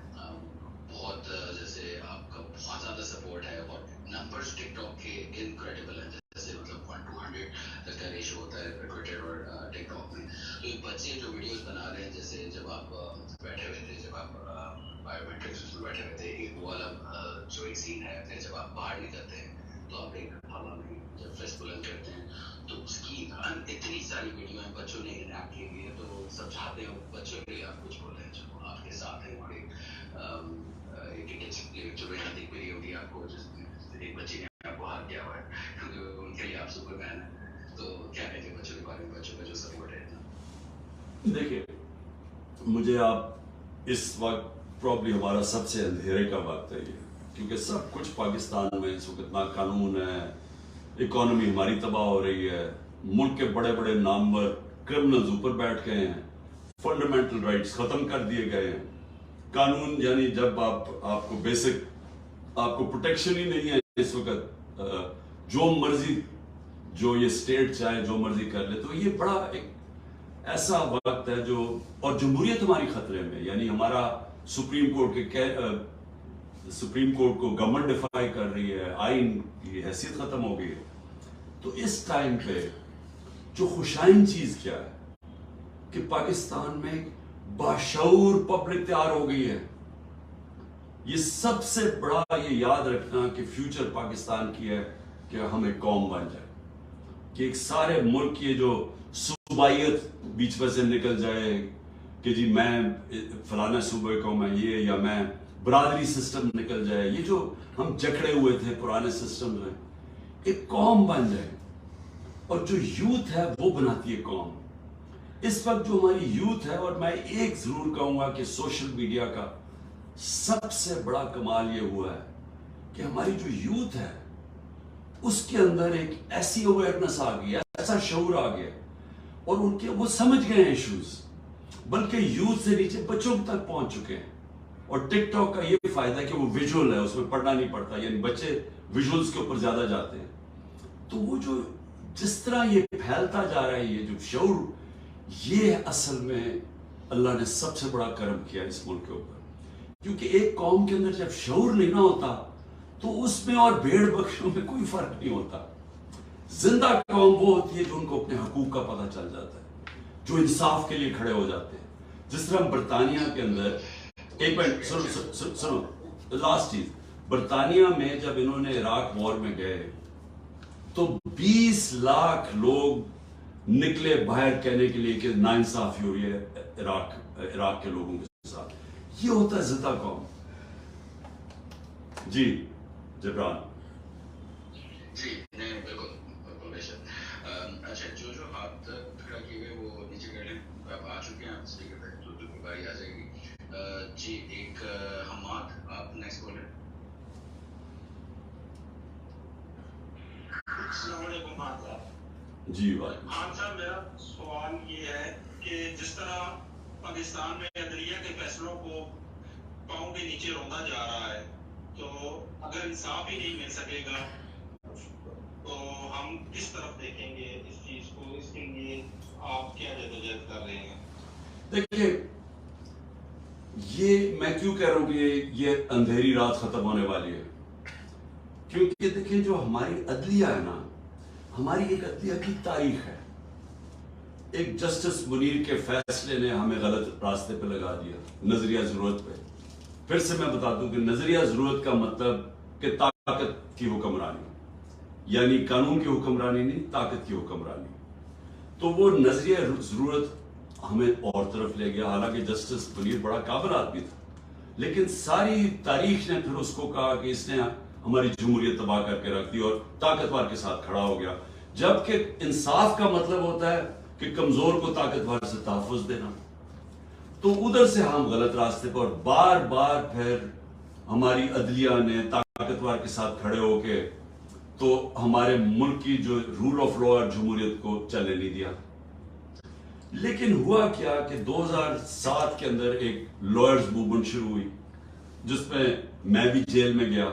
بہت جیسے آپ کا بہت زیادہ سپورٹ ہے اور نمبرز ٹک ٹاک کے انکریڈیبل ہیں، جیسے مطلب 1 to 100 تک کا ریشو ہوتا ہے ٹویٹر اور ٹک ٹاک میں۔ تو یہ بچے جو ویڈیوز بنا رہے ہیں، جیسے جب آپ بیٹھے ہوئے تھے، جب آپ بایو میٹرکس میں بیٹھے ہوئے تھے، ایک والا جو ایک سین ہے، پھر جب آپ باہر نکلتے ہیں تو آپ ایک ہوا میں جب فیس بلند کرتے ہیں تو اس کی اتنی ساری ویڈیو ہیں بچوں نے انیکٹ کی ہوئی ہے، تو سب چاہتے ہیں بچوں کے لیے آپ کچھ بولیں جو آپ کے ساتھ ہیں، اور ایک جو دیکھ رہی ہوگی آپ کو، جس ایک بچے نے آپ کو ہار کیا ہوا ہے، کیونکہ ان کے لیے آپ سپر مین ہیں، تو کیا کہیں گے بچوں کے بارے میں، بچوں کا جو سپورٹ ہے؟ دیکھیے، مجھے آپ اس وقت پرابلی ہمارا سب سے اندھیرے کا وقت ہے یہ، کیونکہ سب کچھ پاکستان میں اس وقت اتنا قانون ہے، اکانومی ہماری تباہ ہو رہی ہے، ملک کے بڑے بڑے نامور کرمنلز اوپر بیٹھ گئے ہیں، فنڈامنٹل رائٹس ختم کر دیے گئے ہیں، قانون یعنی جب آپ کو بیسک آپ کو پروٹیکشن ہی نہیں ہے اس وقت، جو مرضی جو یہ اسٹیٹ چاہے جو مرضی کر لے، تو یہ بڑا ایک ایسا وقت ہے جو، اور جمہوریت ہماری خطرے میں، یعنی ہمارا سپریم کورٹ کو گورنمنٹ ڈیفائی کر رہی ہے، آئین کی حیثیت ختم ہو گئی ہے۔ تو اس ٹائم پہ جو خوشائن چیز کیا ہے کہ پاکستان میں باشعور پبلک تیار ہو گئی ہے۔ یہ سب سے بڑا یہ یاد رکھنا کہ فیوچر پاکستان کی ہے کہ ہم ایک قوم بن جائے، کہ ایک سارے ملک کی جو صوبائیت بیچ میں سے نکل جائے کہ جی میں فلانا صوبے کو میں یہ، یا میں برادری سسٹم نکل جائے، یہ جو ہم جکڑے ہوئے تھے پرانے سسٹم میں، ایک قوم بن جائے، اور جو یوتھ ہے وہ بناتی ہے قوم۔ اس وقت جو ہماری یوتھ ہے، اور میں ایک ضرور کہوں گا کہ سوشل میڈیا کا سب سے بڑا کمال یہ ہوا ہے کہ ہماری جو یوتھ ہے اس کے اندر ایک ایسی اویئرنس آ گئی ہے، ایسا شعور آ گیا، اور ان کے وہ سمجھ گئے ہیں ایشوز، بلکہ یوتھ سے نیچے بچوں تک پہنچ چکے ہیں۔ اور ٹک ٹاک کا یہ فائدہ ہے کہ وہ ویژول ہے، اس میں پڑھنا نہیں پڑتا، یعنی بچے ویژولز کے اوپر زیادہ جاتے ہیں۔ تو وہ جو جس طرح یہ پھیلتا جا رہا ہے، یہ جو شعور، یہ اصل میں اللہ نے سب سے بڑا کرم کیا اس ملک کے اوپر، کیونکہ ایک قوم کے اندر جب شعور نہیں نہ ہوتا تو اس میں اور بھیڑ بکریوں میں کوئی فرق نہیں ہوتا۔ زندہ قوم وہ ہوتی ہے جو ان کو اپنے حقوق کا پتہ چل جاتا ہے، جو انصاف کے لیے کھڑے ہو جاتے ہیں۔ جس طرح برطانیہ کے اندر، ایک منٹ سنو، لاسٹ چیز، برطانیہ میں جب انہوں نے عراق وار میں گئے تو 20 لاکھ لوگ نکلے باہر کہنے کے لیے کہ ناانصافی ہو رہی ہے عراق کے لوگوں کے ساتھ۔ یہ ہوتا ہے زندہ قوم۔ جی جبران۔ جی نہیں بالکل بے شک۔ اچھا، جو ہاتھ کھڑا کیے ہوئے وہ نیچے کر لیں، آپ آ چکے ہیں، آپ اسپیکر پہ تو باری آ جائے گی۔ جی ایک حماد، آپ نیکسٹ بولیں۔ السلام علیکم خان صاحب۔ جی بھائی خان صاحب، میرا سوال یہ ہے کہ جس طرح پاکستان میں عدلیہ کے فیصلوں کو پاؤں کے نیچے روندا جا رہا ہے، تو اگر انصاف ہی نہیں مل سکے گا تو ہم کس طرف دیکھیں گے اس چیز کو؟ اس کے لیے آپ کیا جدوجہد کر رہے ہیں؟ دیکھیے، یہ میں کیوں کہہ رہا ہوں کہ یہ اندھیری رات ختم ہونے والی ہے، کیونکہ دیکھیں جو ہماری عدلیہ ہے نا، ہماری ایک عدلیہ کی تاریخ ہے۔ ایک جسٹس منیر کے فیصلے نے ہمیں غلط راستے پہ لگا دیا، نظریہ ضرورت پہ۔ پھر سے میں بتا دوں کہ نظریہ ضرورت کا مطلب کہ طاقت کی حکمرانی، یعنی قانون کی حکمرانی نہیں، طاقت کی حکمرانی۔ تو وہ نظریہ ضرورت ہمیں اور طرف لے گیا، حالانکہ جسٹس منیر بڑا قابل آدمی تھا، لیکن ساری تاریخ نے پھر اس کو کہا کہ اس نے ہماری جمہوریت تباہ کر کے رکھ دی اور طاقتور کے ساتھ کھڑا ہو گیا، جبکہ انصاف کا مطلب ہوتا ہے کہ کمزور کو طاقتور سے تحفظ دینا۔ تو ادھر سے ہم غلط راستے پر، بار بار پھر ہماری عدلیہ نے طاقتور کے ساتھ کھڑے ہو کے تو ہمارے ملک کی جو رول آف لا اور جمہوریت کو چلنے نہیں دیا. لیکن ہوا کیا کہ 2007 کے اندر ایک لائرز موومنٹ شروع ہوئی جس میں میں بھی جیل میں گیا.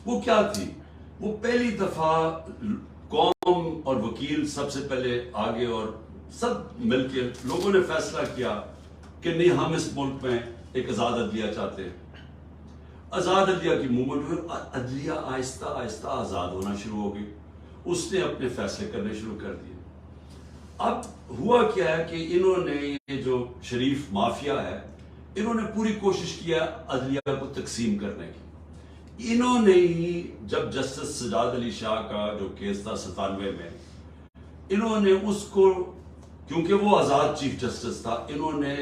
وہ کیا تھی؟ وہ پہلی دفعہ قوم اور وکیل سب سے پہلے آگے اور سب مل کے لوگوں نے فیصلہ کیا کہ نہیں، ہم اس ملک میں ایک آزاد عدلیہ چاہتے ہیں. آزاد عدلیہ کی موومنٹ ہوئی، عدلیہ آہستہ آہستہ آزاد ہونا شروع ہو گئی. اس نے اپنے فیصلے کرنے شروع کر دیے. اب ہوا کیا ہے کہ انہوں نے یہ جو شریف مافیا ہے، انہوں نے پوری کوشش کیا عدلیہ کو تقسیم کرنے کی. انہوں نے ہی جب جسٹس سجاد علی شاہ کا جو کیس تھا 97 میں، انہوں نے اس کو، کیونکہ وہ آزاد چیف جسٹس تھا، انہوں نے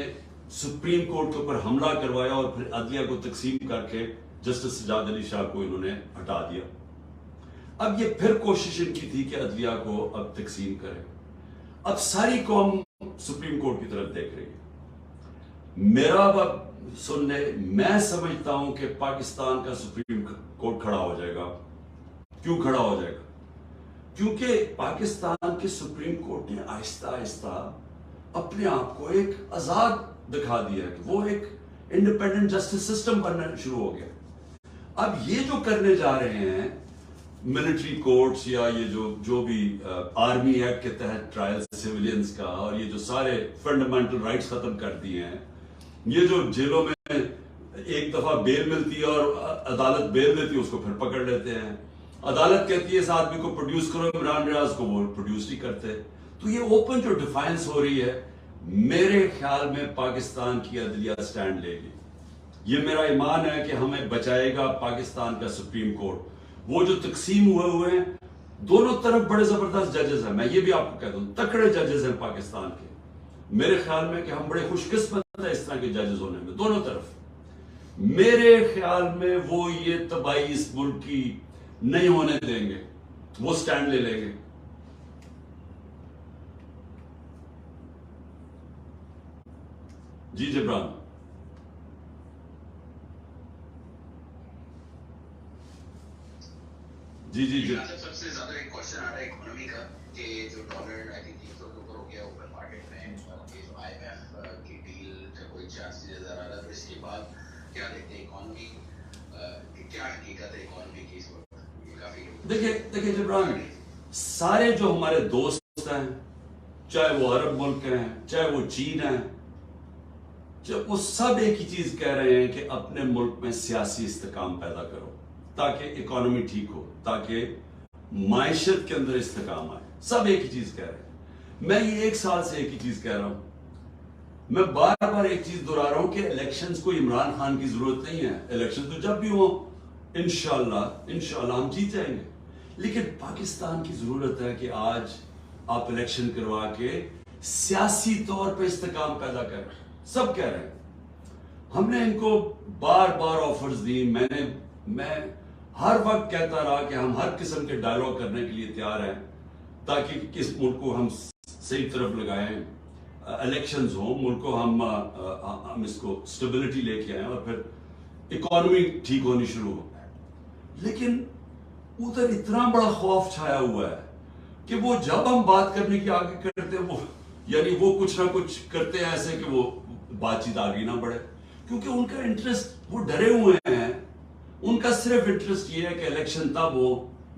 سپریم کورٹ کے اوپر حملہ کروایا اور پھر عدلیہ کو تقسیم کر کے جسٹس سجاد علی شاہ کو انہوں نے ہٹا دیا. اب یہ پھر کوشش ان کی تھی کہ عدلیہ کو اب تقسیم کرے. اب ساری قوم سپریم کورٹ کی طرف دیکھ رہی ہے. میرا اب سن لے، میں سمجھتا ہوں کہ پاکستان کا سپریم کورٹ کھڑا ہو جائے گا. کیوں کھڑا ہو جائے گا؟ کیونکہ پاکستان کے سپریم کورٹ نے آہستہ آہستہ اپنے آپ کو ایک آزاد دکھا دیا کہ وہ ایک انڈیپینڈنٹ جسٹس سسٹم بننا شروع ہو گیا. اب یہ جو کرنے جا رہے ہیں ملٹری کورٹس یا یہ جو بھی آرمی ایکٹ کے تحت ٹرائل سیولینز کا، اور یہ جو سارے فنڈامنٹل رائٹس ختم کر دیے ہیں، یہ جو جیلوں میں ایک دفعہ بیل ملتی ہے اور عدالت بیل دیتی ہے، اس کو پھر پکڑ لیتے ہیں. عدالت کہتی ہے اس آدمی کو پروڈیوس کرو، عمران ریاض کو، وہ پروڈیوس نہیں کرتے. تو یہ اوپن جو ڈیفائنس ہو رہی ہے، میرے خیال میں پاکستان کی عدلیہ سٹینڈ لے گی. یہ میرا ایمان ہے کہ ہمیں بچائے گا پاکستان کا سپریم کورٹ. وہ جو تقسیم ہوئے ہیں، دونوں طرف بڑے زبردست ججز ہیں. میں یہ بھی آپ کو کہتا ہوں، تکڑے ججز ہیں پاکستان کے. میرے خیال میں کہ ہم بڑے خوش قسمت ہیں اس طرح کے ججز ہونے میں دونوں طرف. میرے خیال میں وہ یہ تباہی اس ملک کی نہیں ہونے دیں گے، وہ سٹینڈ لے لیں گے. جی جبران. جی جی جی. سب سے زیادہ ایک کوشچن آ رہا ہے اکانومی کا، کہ جو ڈالر آئی تھنک 300 کے اوپر ہو گیا اوپن مارکیٹ میں، جو آئی ایم ایف کی ڈیل کا کوئی چانس نظر آ رہا ہے. تو اس کے بعد کیا دیکھتے ہیں اکانومی، کیا حقیقت ہے اکانومی کی اس وقت؟ دیکھیں جبران، سارے جو ہمارے دوست ہیں، چاہے وہ عرب ملک ہیں، چاہے وہ چین ہیں، وہ سب ایک ہی چیز کہہ رہے ہیں کہ اپنے ملک میں سیاسی استحکام پیدا کرو تاکہ اکانومی ٹھیک ہو، تاکہ معیشت کے اندر استحکام آئے. سب ایک ہی چیز کہہ رہے ہیں. میں یہ 1 سال سے ایک ہی چیز کہہ رہا ہوں. میں بار بار ایک چیز دہرا رہا ہوں کہ الیکشنز کو عمران خان کی ضرورت نہیں ہے. الیکشن تو جب بھی ہوں انشاءاللہ ہم جیت جائیں گے. لیکن پاکستان کی ضرورت ہے کہ آج آپ الیکشن کروا کے سیاسی طور پہ استحکام پیدا کریں. سب کہہ رہے ہیں. ہم نے ان کو بار بار آفرز دی. میں ہر وقت کہتا رہا کہ ہم ہر قسم کے ڈائلاگ کرنے کے لیے تیار ہیں تاکہ اس ملک کو ہم صحیح طرف لگائیں. الیکشنز ہوں، ملک کو ہم اس کو سٹیبلٹی لے کے آئیں اور پھر اکانومی ٹھیک ہونی شروع ہو. لیکن ادھر اتنا بڑا خوف چھایا ہوا ہے کہ وہ جب ہم بات کرنے کی آگے کرتے ہیں، وہ کچھ نہ کچھ کرتے ہیں ایسے کہ وہ بات چیت آگے نہ بڑھے. کیونکہ ان کا انٹرسٹ، وہ ڈرے ہوئے ہیں. ان کا صرف انٹرسٹ یہ ہے کہ الیکشن تب ہو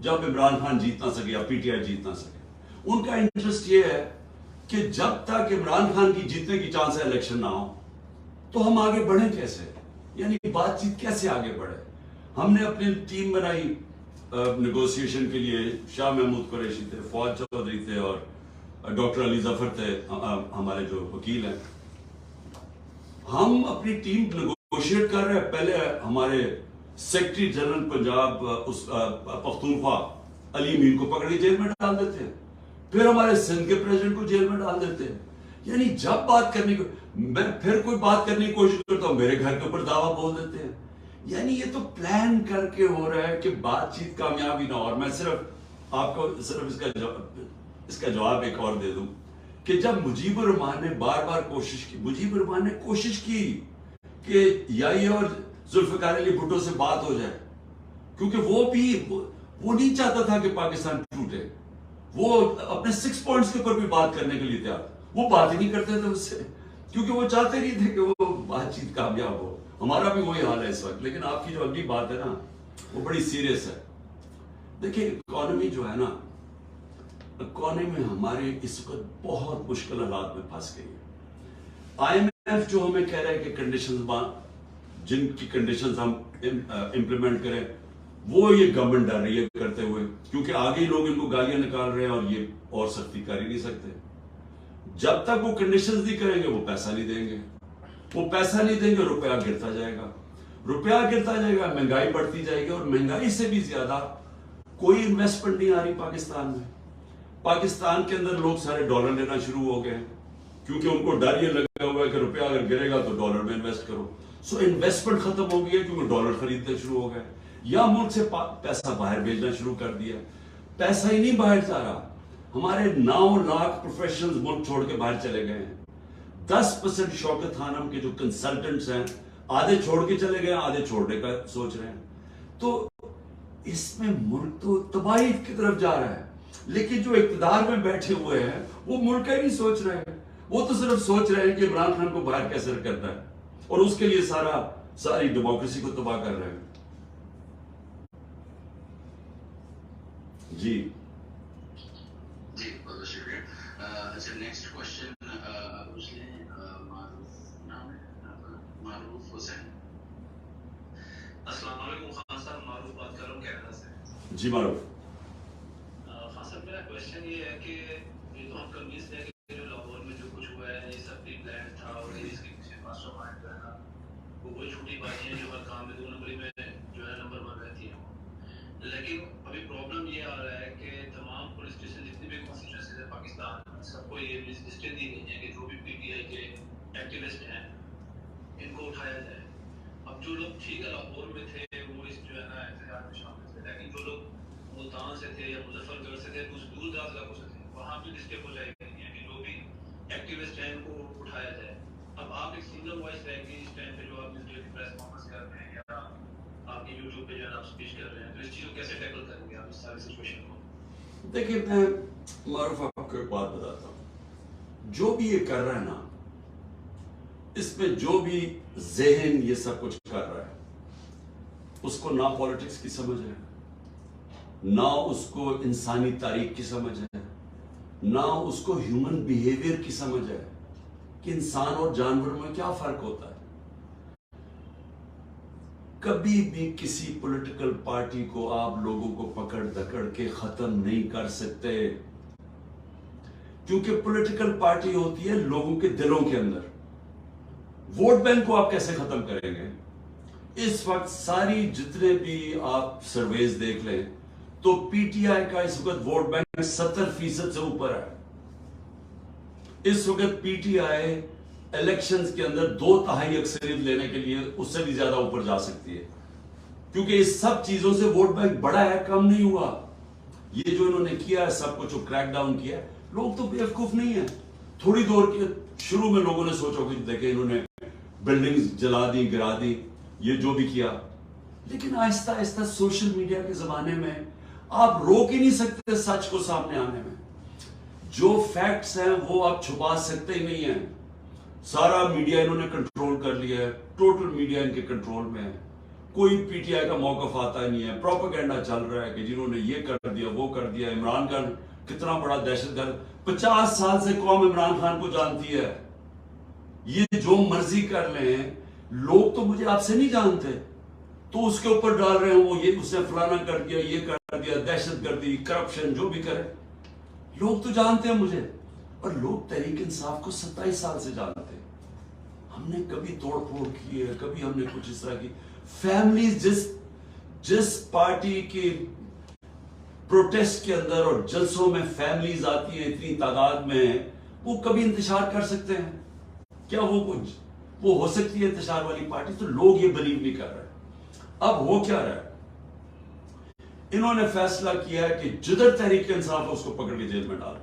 جب عمران خان جیت نہ سکے یا پی ٹی آئی جیت نہ سکے. ان کا انٹرسٹ یہ ہے کہ جب تک عمران خان کی جیتنے کی چانس ہے الیکشن نہ ہو تو ہم آگے بڑھیں کیسے، یعنی بات چیت کیسے آگے بڑھے. ہم نے اپنی ٹیم بنائی نیگوسیشن کے لیے. شاہ محمود قریشی تھے، فواد چودھری تھے اور ڈاکٹر علی ظفر تھے ہمارے جو وکیل ہیں. ہم اپنی ٹیم نیگوشیٹ کر رہے ہیں. پہلے ہمارے سیکرٹری جنرل پنجاب پختونخوا علی امین کو پکڑ کے جیل میں ڈال دیتے ہیں. پھر ہمارے سندھ کے پریزیڈنٹ کو جیل میں ڈال دیتے ہیں. یعنی جب بات کرنے کو، میں پھر کوئی بات کرنے کی کوشش کرتا ہوں، میرے گھر کے اوپر دعویٰ بول دیتے ہیں. یعنی یہ تو پلان کر کے ہو رہا ہے کہ بات چیت کامیابی نہ ہو. اور میں صرف آپ کو اس کا جواب ایک اور دے دوں کہ جب مجیب الرحمان نے بار بار مجیب الرحمان نے کوشش کی کہ یا یہ اور ذوالفقار علی بھٹو سے بات ہو جائے، کیونکہ وہ بھی وہ نہیں چاہتا تھا کہ پاکستان ٹوٹے. وہ اپنے 6 پوائنٹس کے اوپر بھی بات کرنے کے لیے تیار, وہ بات ہی نہیں کرتے تھے اس سے, کیونکہ وہ چاہتے نہیں تھے کہ وہ بات چیت کامیاب ہو. ہمارا بھی وہی حال ہے اس وقت. لیکن آپ کی جو اگلی بات ہے نا وہ بڑی سیریس ہے. دیکھیں اکانومی جو ہے نا, اکانومی ہمارے اس وقت بہت مشکل حالات میں پھنس گئی ہے. آئی ایم ایف جو ہمیں کہہ رہا ہے کہ کنڈیشنز جن کی کنڈیشنز ہم امپلیمنٹ کریں, وہ یہ گورنمنٹ ڈر رہی ہے کرتے ہوئے, کیونکہ آگے ہی لوگ ان کو گالیاں نکال رہے ہیں اور یہ اور سختی کر ہی نہیں سکتے. جب تک وہ کنڈیشنز نہیں کریں گے وہ پیسہ نہیں دیں گے, وہ پیسہ نہیں دیں گے روپیہ گرتا جائے گا, روپیہ گرتا جائے گا, مہنگائی بڑھتی جائے گی, اور مہنگائی سے بھی زیادہ کوئی انویسٹمنٹ نہیں آ رہی پاکستان میں. پاکستان کے اندر لوگ سارے ڈالر لینا شروع ہو گئے کیونکہ ان کو ڈر یہ لگا ہوا ہے کہ روپیہ اگر گرے گا تو ڈالر میں انویسٹ کرو. سو انویسٹمنٹ ختم ہو گئی ہے کیونکہ ڈالر خریدنے شروع ہو گئے, یا ملک سے پیسہ باہر بھیجنا شروع کر دیا. پیسہ ہی نہیں باہر جا رہا. ہمارے 9 لاکھ پروفیشنلز ملک چھوڑ کے باہر چلے گئے ہیں. 10% شوکت خانم کے جو کنسلٹنٹس ہیں آدھے چھوڑ کے چلے گئے, آدھے چھوڑنے کا سوچ رہے ہیں. تو اس میں ملک تو تباہی کی طرف جا رہا ہے. لیکن جو اقتدار میں بیٹھے ہوئے ہیں وہ ملک کا ہی نہیں سوچ رہے ہیں. وہ تو صرف سوچ رہے ہیں کہ عمران خان کو باہر کیسے کرنا ہے, اور اس کے لیے ساری ڈیموکریسی کو تباہ کر رہے ہیں. جی جی بہت شکریہ. اچھا نیکسٹ کوشچن معروف حسین. السلام علیکم خان صاحب, معروف بات کر رہا ہوں کینیڈا سے. جی معروف. خان صاحب میرا کوشچن یہ ہے کہ یہ تو ہم کنوینس ہیں کہ جو لاہور میں جو کچھ ہوا ہے یہ سب پری پلان تھا, اور اس کے پیچھے ماسٹر مائنڈ جو ہے نا وہ کوئی چھوٹی باتیں ہیں جو ہر کام میں 2 نمبری میں جو ہے نمبر 1 رہتی ہیں. لیکن ابھی پرابلم یہ آ رہا ہے کہ تمام پولیس اسٹیشن جتنی بھی کانسٹیٹوئنسیز ہیں پاکستان میں سب کو یہ لسٹیں دی گئی ہیں کہ جو بھی پی ٹی آئی کے ایکٹیوسٹ ہیں ان کو اٹھایا جائے. اب جو لوگ ٹھیک ہے لاہور میں تھے وہ اس جو ہے نا احتجاج میں شامل تھے, لیکن جو لوگ ملتان سے تھے یا مظفر گڑھ سے تھے, دور دراز علاقوں سے تھے, وہاں بھی لسٹیں ہو جائے گی ہیں کہ جو بھی ایکٹیوسٹ ہیں ان کو اٹھایا جائے. اب آپ ایک سنگل وائس رہ گی اس ٹائم پہ جو آپ اس پریس کانفرنس کر رہے ہیں یا آپ کی یوٹیوب پہ جو ہے آپ اسپیچ کر رہے ہیں, تو اس چیز کو کیسے ٹیکل کریں گے آپ اس ساری سچویشن کو؟ دیکھیے میں معروف آپ کو ایک بات بتاتا ہوں. جو بھی یہ کر رہا ہے نا, اس میں جو بھی ذہن یہ سب کچھ کر رہا ہے اس کو نہ پالیٹکس کی سمجھ ہے, نہ اس کو انسانی تاریخ کی سمجھ ہے, نہ اس کو ہیومن بیہیویئر کی سمجھ ہے کہ انسان اور جانور میں کیا فرق ہوتا ہے. کبھی بھی کسی پولیٹیکل پارٹی کو آپ لوگوں کو پکڑ دکڑ کے ختم نہیں کر سکتے, کیونکہ پولیٹیکل پارٹی ہوتی ہے لوگوں کے دلوں کے اندر. ووٹ بینک کو آپ کیسے ختم کریں گے؟ اس وقت ساری جتنے بھی آپ سرویز دیکھ لیں تو پی ٹی آئی کا اس وقت ووٹ بینک 70% سے اوپر ہے. اس وقت پی ٹی آئی الیکشنز کے اندر 2/3 اکثریت لینے کے لیے اس سے بھی زیادہ اوپر جا سکتی ہے, کیونکہ اس سب چیزوں سے ووٹ بینک بڑا ہے, کم نہیں ہوا. یہ جو انہوں نے کیا ہے سب کچھ کریک ڈاؤن کیا ہے, لوگ تو بیوقوف نہیں ہیں. تھوڑی دور کے شروع میں لوگوں نے سوچا کہ دیکھیں انہوں نے بلڈنگز جلا دی, گرا دی, یہ جو بھی کیا, لیکن آہستہ آہستہ سوشل میڈیا کے زمانے میں آپ روک ہی نہیں سکتے سچ کو سامنے آنے میں. جو فیکٹس ہیں وہ آپ چھپا سکتے ہی نہیں ہیں. سارا میڈیا انہوں نے کنٹرول کر لیا ہے, ٹوٹل میڈیا ان کے کنٹرول میں ہے. کوئی پی ٹی آئی کا موقف آتا ہی نہیں ہے. پروپیگنڈا چل رہا ہے کہ جنہوں نے یہ کر دیا وہ کر دیا. عمران خان کتنا بڑا دہشت گرد, 50 سال سے قوم عمران خان کو جانتی ہے. یہ جو مرضی کر لیں, لوگ تو مجھے آپ سے نہیں جانتے, تو اس کے اوپر ڈال رہے ہیں وہ یہ اس نے فلانا کر دیا, یہ کر دیا, دہشت گردی, کرپشن, جو بھی کرے. لوگ تو جانتے ہیں مجھے, اور لوگ تحریک انصاف کو 27 سال سے جانتے ہیں. ہم نے کبھی توڑ پھوڑ کی ہے, کبھی ہم نے کچھ اس طرح کی. فیملیز جس پارٹی کی پروٹیسٹ کے اندر اور جلسوں میں فیملیز آتی ہیں اتنی تعداد میں, وہ کبھی انتشار کر سکتے ہیں کیا؟ وہ ہو سکتی ہے انتشار والی پارٹی؟ تو لوگ یہ بلیو نہیں کر رہے. اب ہو کیا رہا ہے, انہوں نے فیصلہ کیا ہے کہ جدھر تحریک انصاف ہے اس کو پکڑ کے جیل میں ڈالا.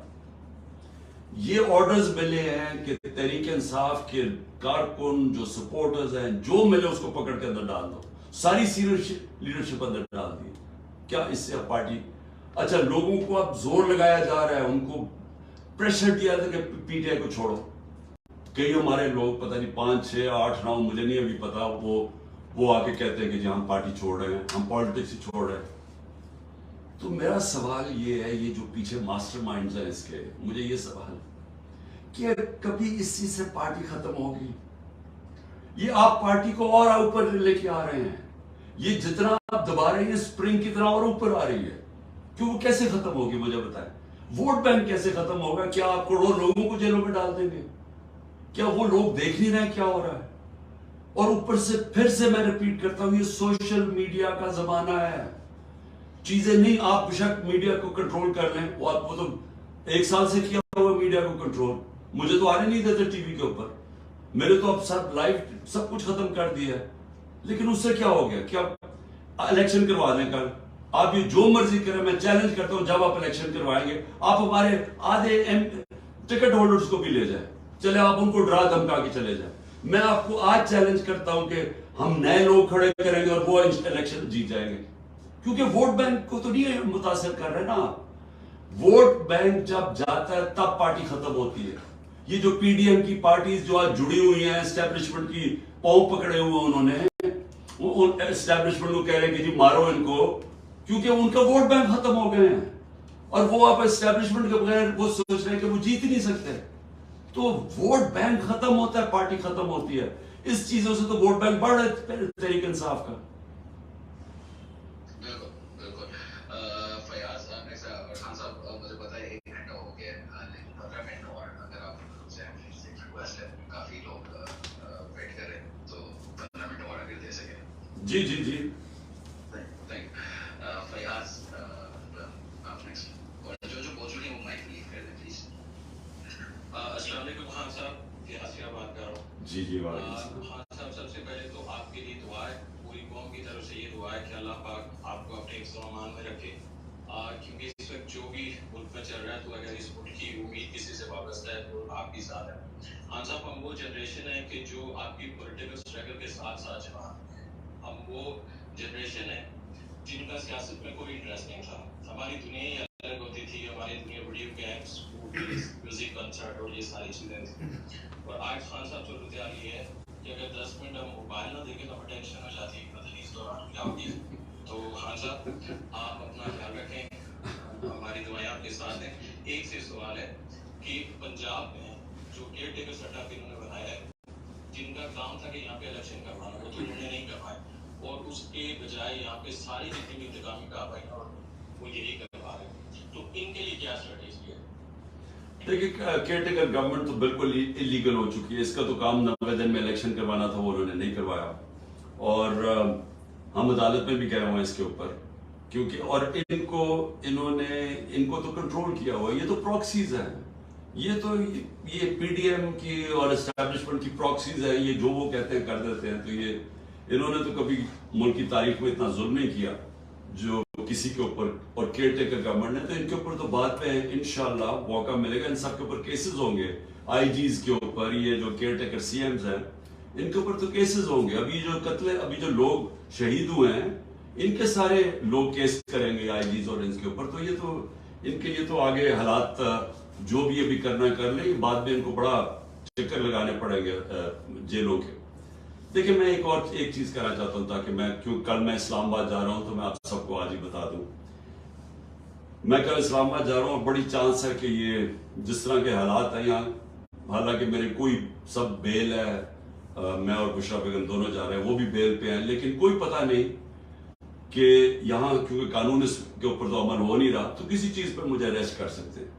یہ آرڈرز ملے ہیں کہ تحریک انصاف کے کارکن جو سپورٹرز ہیں جو ملے اس کو پکڑ کے اندر ڈال دو. ساری سینئر لیڈرشپ اندر ڈال دی. کیا اس سے پارٹی اچھا لوگوں کو اب زور لگایا جا رہا ہے, ان کو پریشر دیا تھا کہ پی ٹی آئی کو چھوڑو. کئی ہمارے لوگ پتہ نہیں 5 6 8 9 مجھے نہیں ابھی پتا, وہ آ کے کہتے ہیں کہ جی ہم پارٹی چھوڑ رہے ہیں, ہم پالیٹکس ہی چھوڑ رہے ہیں. تو میرا سوال یہ ہے, یہ جو پیچھے ماسٹر مائنڈز ہیں اس کے, مجھے یہ سوال کہ کبھی اس چیز سے پارٹی ختم ہوگی؟ یہ آپ پارٹی کو اور اوپر لے کے آ رہے ہیں, یہ جتنا آپ دبا رہے ہیں اسپرنگ کی طرح اور اوپر آ رہی ہے. کہ وہ کیسے ختم ہوگی مجھے بتائیں. ووٹ بینک کیسے ختم ہوگا؟ کیا آپ کروڑوں لوگوں کو جیلوں میں ڈال دیں گے؟ کیا وہ لوگ دیکھ نہیں رہے کیا ہو رہا ہے؟ اور اوپر سے پھر سے میں ریپیٹ کرتا ہوں, یہ سوشل میڈیا کا زمانہ ہے. چیزیں نہیں, آپ بشک میڈیا کو کنٹرول کر لیں, وہ تو 1 سال سے کیا ہوا میڈیا کو کنٹرول. مجھے تو آنے نہیں دیتے ٹی وی کے اوپر, میرے تو اب سب لائیو سب کچھ ختم کر دیا ہے. لیکن اس سے کیا ہو گیا؟ کیا الیکشن کروا دیں کل, آپ یہ جو مرضی کریں, میں چیلنج کرتا ہوں جب آپ الیکشن کروائیں گے آپ ہمارے آدھے ٹکٹ ہولڈرز کو بھی لے جائیں, چلے آپ ان کو ڈرا دھمکا کے چلے جائیں. میں آپ کو آج چیلنج کرتا ہوں کہ ہم نئے لوگ کھڑے کریں گے اور وہ الیکشن جیت جائیں گے. کیونکہ ووٹ بینک کو تو نہیں متاثر کر رہے نا. ووٹ بینک جب جاتا ہے تب پارٹی ختم ہوتی ہے. یہ جو پی ڈی ایم کی پارٹیز جو آج جڑی ہوئی ہیں اسٹیبلشمنٹ کی پاؤں پکڑے ہوئے, انہوں نے اسٹیبلشمنٹ کو کہہ رہے ہیں کہ جی مارو ان کو, کیونکہ ان کا ووٹ بینک ختم ہو گئے ہیں. اور وہ آپ اسٹیبلشمنٹ کے بغیر وہ سوچ رہے ہیں کہ وہ جیت ہی نہیں سکتے. تو ووٹ بینک ختم ہوتا ہے, پارٹی ختم ہوتی ہے. اس چیزوں سے تو ووٹ بینک بڑھ رہا ہے تحریک انصاف کا. جی جی جی فیاض آپ نیکسٹ, اور جو بول چکے ہیں وہ مائک لیو کر دیں پلیز. السلام علیکم خان صاحب, فیاض کیا بات کر رہا ہوں. جی جی وعلیکم السلام. خان صاحب سب سے پہلے تو آپ کے لیے دعا ہے, پوری قوم کی طرف سے یہ دعا ہے کہ اللہ پاک آپ کو اپنے حفظ و امان میں رکھے, کیونکہ اس وقت جو بھی ملک میں چل رہا ہے تو اگر اس ملک کی امید کسی سے وابستہ ہے تو آپ کے ساتھ ہے. خان صاحب ہم وہ جنریشن ہے کہ جو آپ کی پولیٹیکل اسٹرگل کے ساتھ ساتھ جوان, ہم وہ جنریشن ہے جن کا سیاست میں کوئی انٹرسٹ نہیں تھا. ہماری دنیا ہی الگ ہوتی تھی, ہماری دنیا ویڈیو گیمس, میوزک کنسرٹ اور یہ ساری چیزیں تھیں. اور آج خان صاحب صورتحال یہ ہے کہ اگر 10 منٹ ہم موبائل نہ دیکھیں تو ہمیں ٹینشن ہو جاتی ہے, پتہ نہیں اس دوران کیا ہوگی. تو خان صاحب آپ اپنا خیال رکھیں, ہماری دعائیں آپ کے ساتھ ہیں. ایک سے سوال ہے کہ پنجاب میں جو کیئر ٹیکر سیٹ اپ انہوں نے بنایا ہے, جن کا کام تھا کہ یہاں پہ الیکشن کروانا, وہ تو انہوں نے نہیں کروائے, اور اس کے بجائے یہاں پہ ساری جتنی بھی انتظامی کارروائی اور وہ یہی کروا رہے ہیں. تو ان کے لیے کیا اسٹریٹجی ہے؟ دیکھیے کیئر ٹیکر گورنمنٹ تو بالکل انلیگل ہو چکی ہے. اس کا تو کام 90 دن میں الیکشن کروانا تھا, وہ انہوں نے نہیں کروایا. اور ہم عدالت میں بھی گئے ہوئے ہیں اس کے اوپر, کیونکہ اور انہوں نے ان کو تو کنٹرول کیا ہوا ہے. یہ تو پراکسیز ہیں, یہ پی ڈی ایم کی اور اسٹیبلشمنٹ کی پراکسیز ہیں. یہ جو وہ کہتے ہیں کر دیتے ہیں. تو یہ انہوں نے تو کبھی ملک کی تاریخ میں اتنا ظلم نہیں کیا جو کسی کے اوپر, اور کیئر ٹیکر گورنمنٹ نے. تو ان کے اوپر تو بعد میں انشاءاللہ موقع ملے گا. ان سب کے اوپر کیسز ہوں گے, آئی جیز کے اوپر, یہ جو کیئر ٹیکر سی ایمز ہیں ان کے اوپر تو کیسز ہوں گے. ابھی جو لوگ شہید ہوئے ہیں ان کے سارے لوگ کیس کریں گے آئی جیز اور ان کے اوپر. تو یہ تو ان کے لیے تو آگے حالات جو بھی ابھی کرنا کر لیں, بعد میں ان کو بڑا چکر لگانے پڑیں گے جیلوں کے. دیکھیں میں ایک چیز کہنا چاہتا ہوں, تاکہ کیوں کل میں اسلام آباد جا رہا ہوں تو میں آپ سب کو آج ہی بتا دوں. میں کل اسلام آباد جا رہا ہوں, بڑی چانس ہے کہ یہ جس طرح کے حالات ہیں یہاں, حالانکہ میرے کوئی سب بیل ہے, میں اور بشرا بیگم دونوں جا رہے ہیں, وہ بھی بیل پہ ہیں, لیکن کوئی پتہ نہیں کہ یہاں کیونکہ قانون اس کے اوپر تو عمل ہو نہیں رہا, تو کسی چیز پر مجھے اریسٹ کر سکتے ہیں.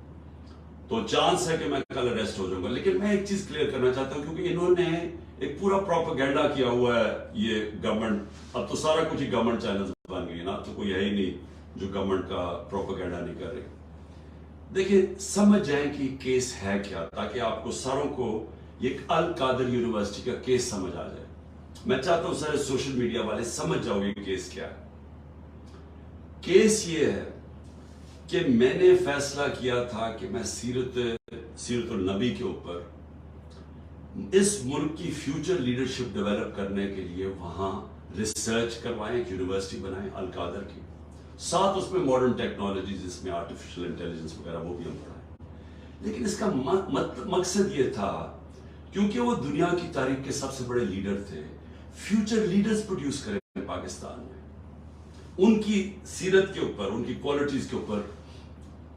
تو چانس ہے کہ میں کل اریسٹ ہو جاؤں گا. لیکن میں ایک چیز کلیئر کرنا چاہتا ہوں, کیونکہ انہوں نے ایک پورا پروپیگنڈا کیا ہوا ہے یہ گورنمنٹ. اب تو سارا کچھ ہی گورنمنٹ چینلز بن گئی نا, تو کوئی ہے ہی نہیں جو گورنمنٹ کا پروپیگنڈا نہیں کر رہی. دیکھیں سمجھ جائیں کہ کیس ہے کیا, تاکہ آپ کو ساروں کو ایک القادر یونیورسٹی کا کیس سمجھ آ جائے. میں چاہتا ہوں سارے سوشل میڈیا والے سمجھ جاؤ گے کیس کیا ہے. کیس یہ ہے کہ میں نے فیصلہ کیا تھا کہ میں سیرت النبی کے اوپر اس ملک کی فیوچر لیڈرشپ ڈیولپ کرنے کے لیے وہاں ریسرچ کروائیں, ایک یونیورسٹی بنائیں القادر کی. ساتھ اس میں ماڈرن ٹیکنالوجیز جس میں آرٹیفیشل انٹیلیجنس وغیرہ وہ بھی ہم پڑھائیں. لیکن اس کا مقصد یہ تھا کیونکہ وہ دنیا کی تاریخ کے سب سے بڑے لیڈر تھے, فیوچر لیڈرز پروڈیوس کریں پاکستان میں, ان کی سیرت کے اوپر, ان کی کوالٹیز کے اوپر,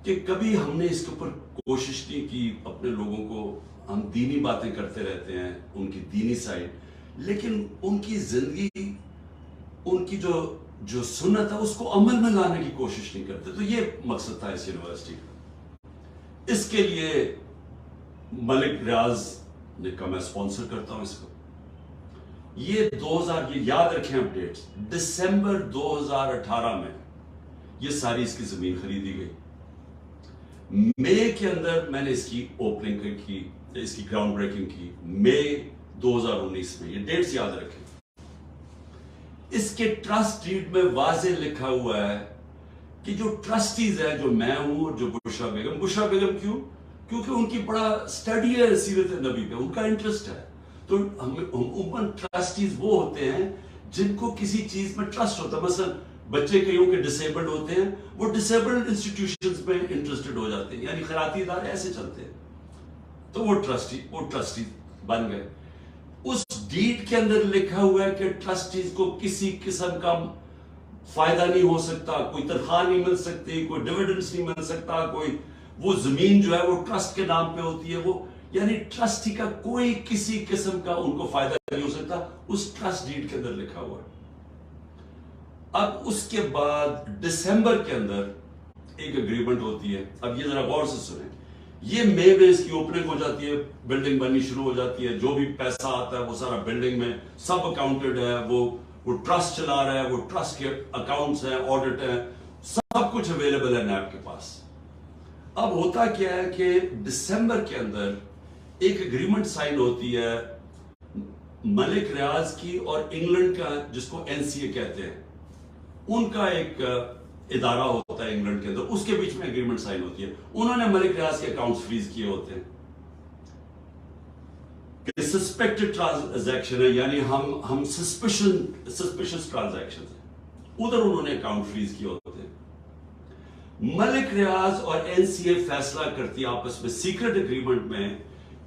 کہ کبھی ہم نے اس کے اوپر کوشش نہیں کی. اپنے لوگوں کو ہم دینی باتیں کرتے رہتے ہیں, ان کی دینی سائڈ, لیکن ان کی زندگی, ان کی جو سنت ہے اس کو عمل میں لانے کی کوشش نہیں کرتے. تو یہ مقصد تھا اس یونیورسٹی کا. اس کے لیے ملک ریاض نے کہا میں اسپانسر کرتا ہوں اس کو. یہ 2000, یہ یاد رکھیں اپڈیٹس, دسمبر 2018 میں یہ ساری اس کی زمین خریدی گئی. مئی کے اندر میں نے اس کی اوپننگ کی, اس کی گراؤنڈ بریکنگ کی, مئی 2019 میں. یہ ڈیٹس یاد رکھیں. اس کے ٹرسٹ ڈیڈ میں واضح لکھا ہوا ہے کہ جو ٹرسٹیز ہیں, جو میں ہوں اور جو بشرا بیگم کیوں, کیونکہ ان کی بڑا اسٹڈی ہے سیرت نبی پہ, ان کا انٹرسٹ ہے. تو عموماً ٹرسٹیز وہ ہوتے ہیں جن کو کسی چیز میں ٹرسٹ ہوتا ہے. مثلا بچے کئیوں کے ڈسیبلڈ ہوتے ہیں, وہ ڈسیبلڈ انسٹیٹیوشنز میں انٹرسٹڈ ہو جاتے ہیں, یعنی خیراتی ادارے ایسے چلتے ہیں. تو وہ ٹرسٹی بن گئے. اس ڈیڈ کے اندر لکھا ہوا ہے کہ ٹرسٹیز کو کسی قسم کا فائدہ نہیں ہو سکتا, کوئی تنخواہ نہیں مل سکتی, کوئی ڈیویڈنڈز نہیں مل سکتا, کوئی وہ زمین جو ہے وہ ٹرسٹ کے نام پہ ہوتی ہے. وہ یعنی ٹرسٹی کا کوئی کسی قسم کا ان کو فائدہ نہیں ہو سکتا. اس ٹرسٹ ڈیڈ کے اندر لکھا ہوا ہے. اب اس کے بعد دسمبر کے اندر ایک اگریمنٹ ہوتی ہے. اب یہ ذرا غور سے سنیں. یہ مئی میں اس کی اوپننگ ہو جاتی ہے, بلڈنگ بننی شروع ہو جاتی ہے. جو بھی پیسہ آتا ہے وہ سارا بلڈنگ میں سب اکاؤنٹڈ ہے. وہ ٹرسٹ چلا رہا ہے, وہ ٹرسٹ کے اکاؤنٹس ہیں, آڈٹ ہیں, سب کچھ اویلیبل ہے نیب کے پاس. اب ہوتا کیا ہے کہ دسمبر کے اندر ایک اگریمنٹ سائن ہوتی ہے ملک ریاض کی اور انگلینڈ کا, جس کو NCA کہتے ہیں, ان کا ایک ادارہ ہوتا ہے انگلینڈ کے اندر, اس کے بیچ میں اگریمنٹ سائن ہوتی ہے. انہوں نے ملک ریاض کے اکاؤنٹس فریز کیے ہوتے ہیں کہ سسپیکٹڈ ٹرانزیکشن ہے, یعنی ہم سسپیشس ٹرانزیکشن ہیں, ادھر انہوں نے اکاؤنٹ فریز کیے ہوتے ہیں. ملک ریاض اور NCA فیصلہ کرتی آپس میں سیکرٹ اگریمنٹ میں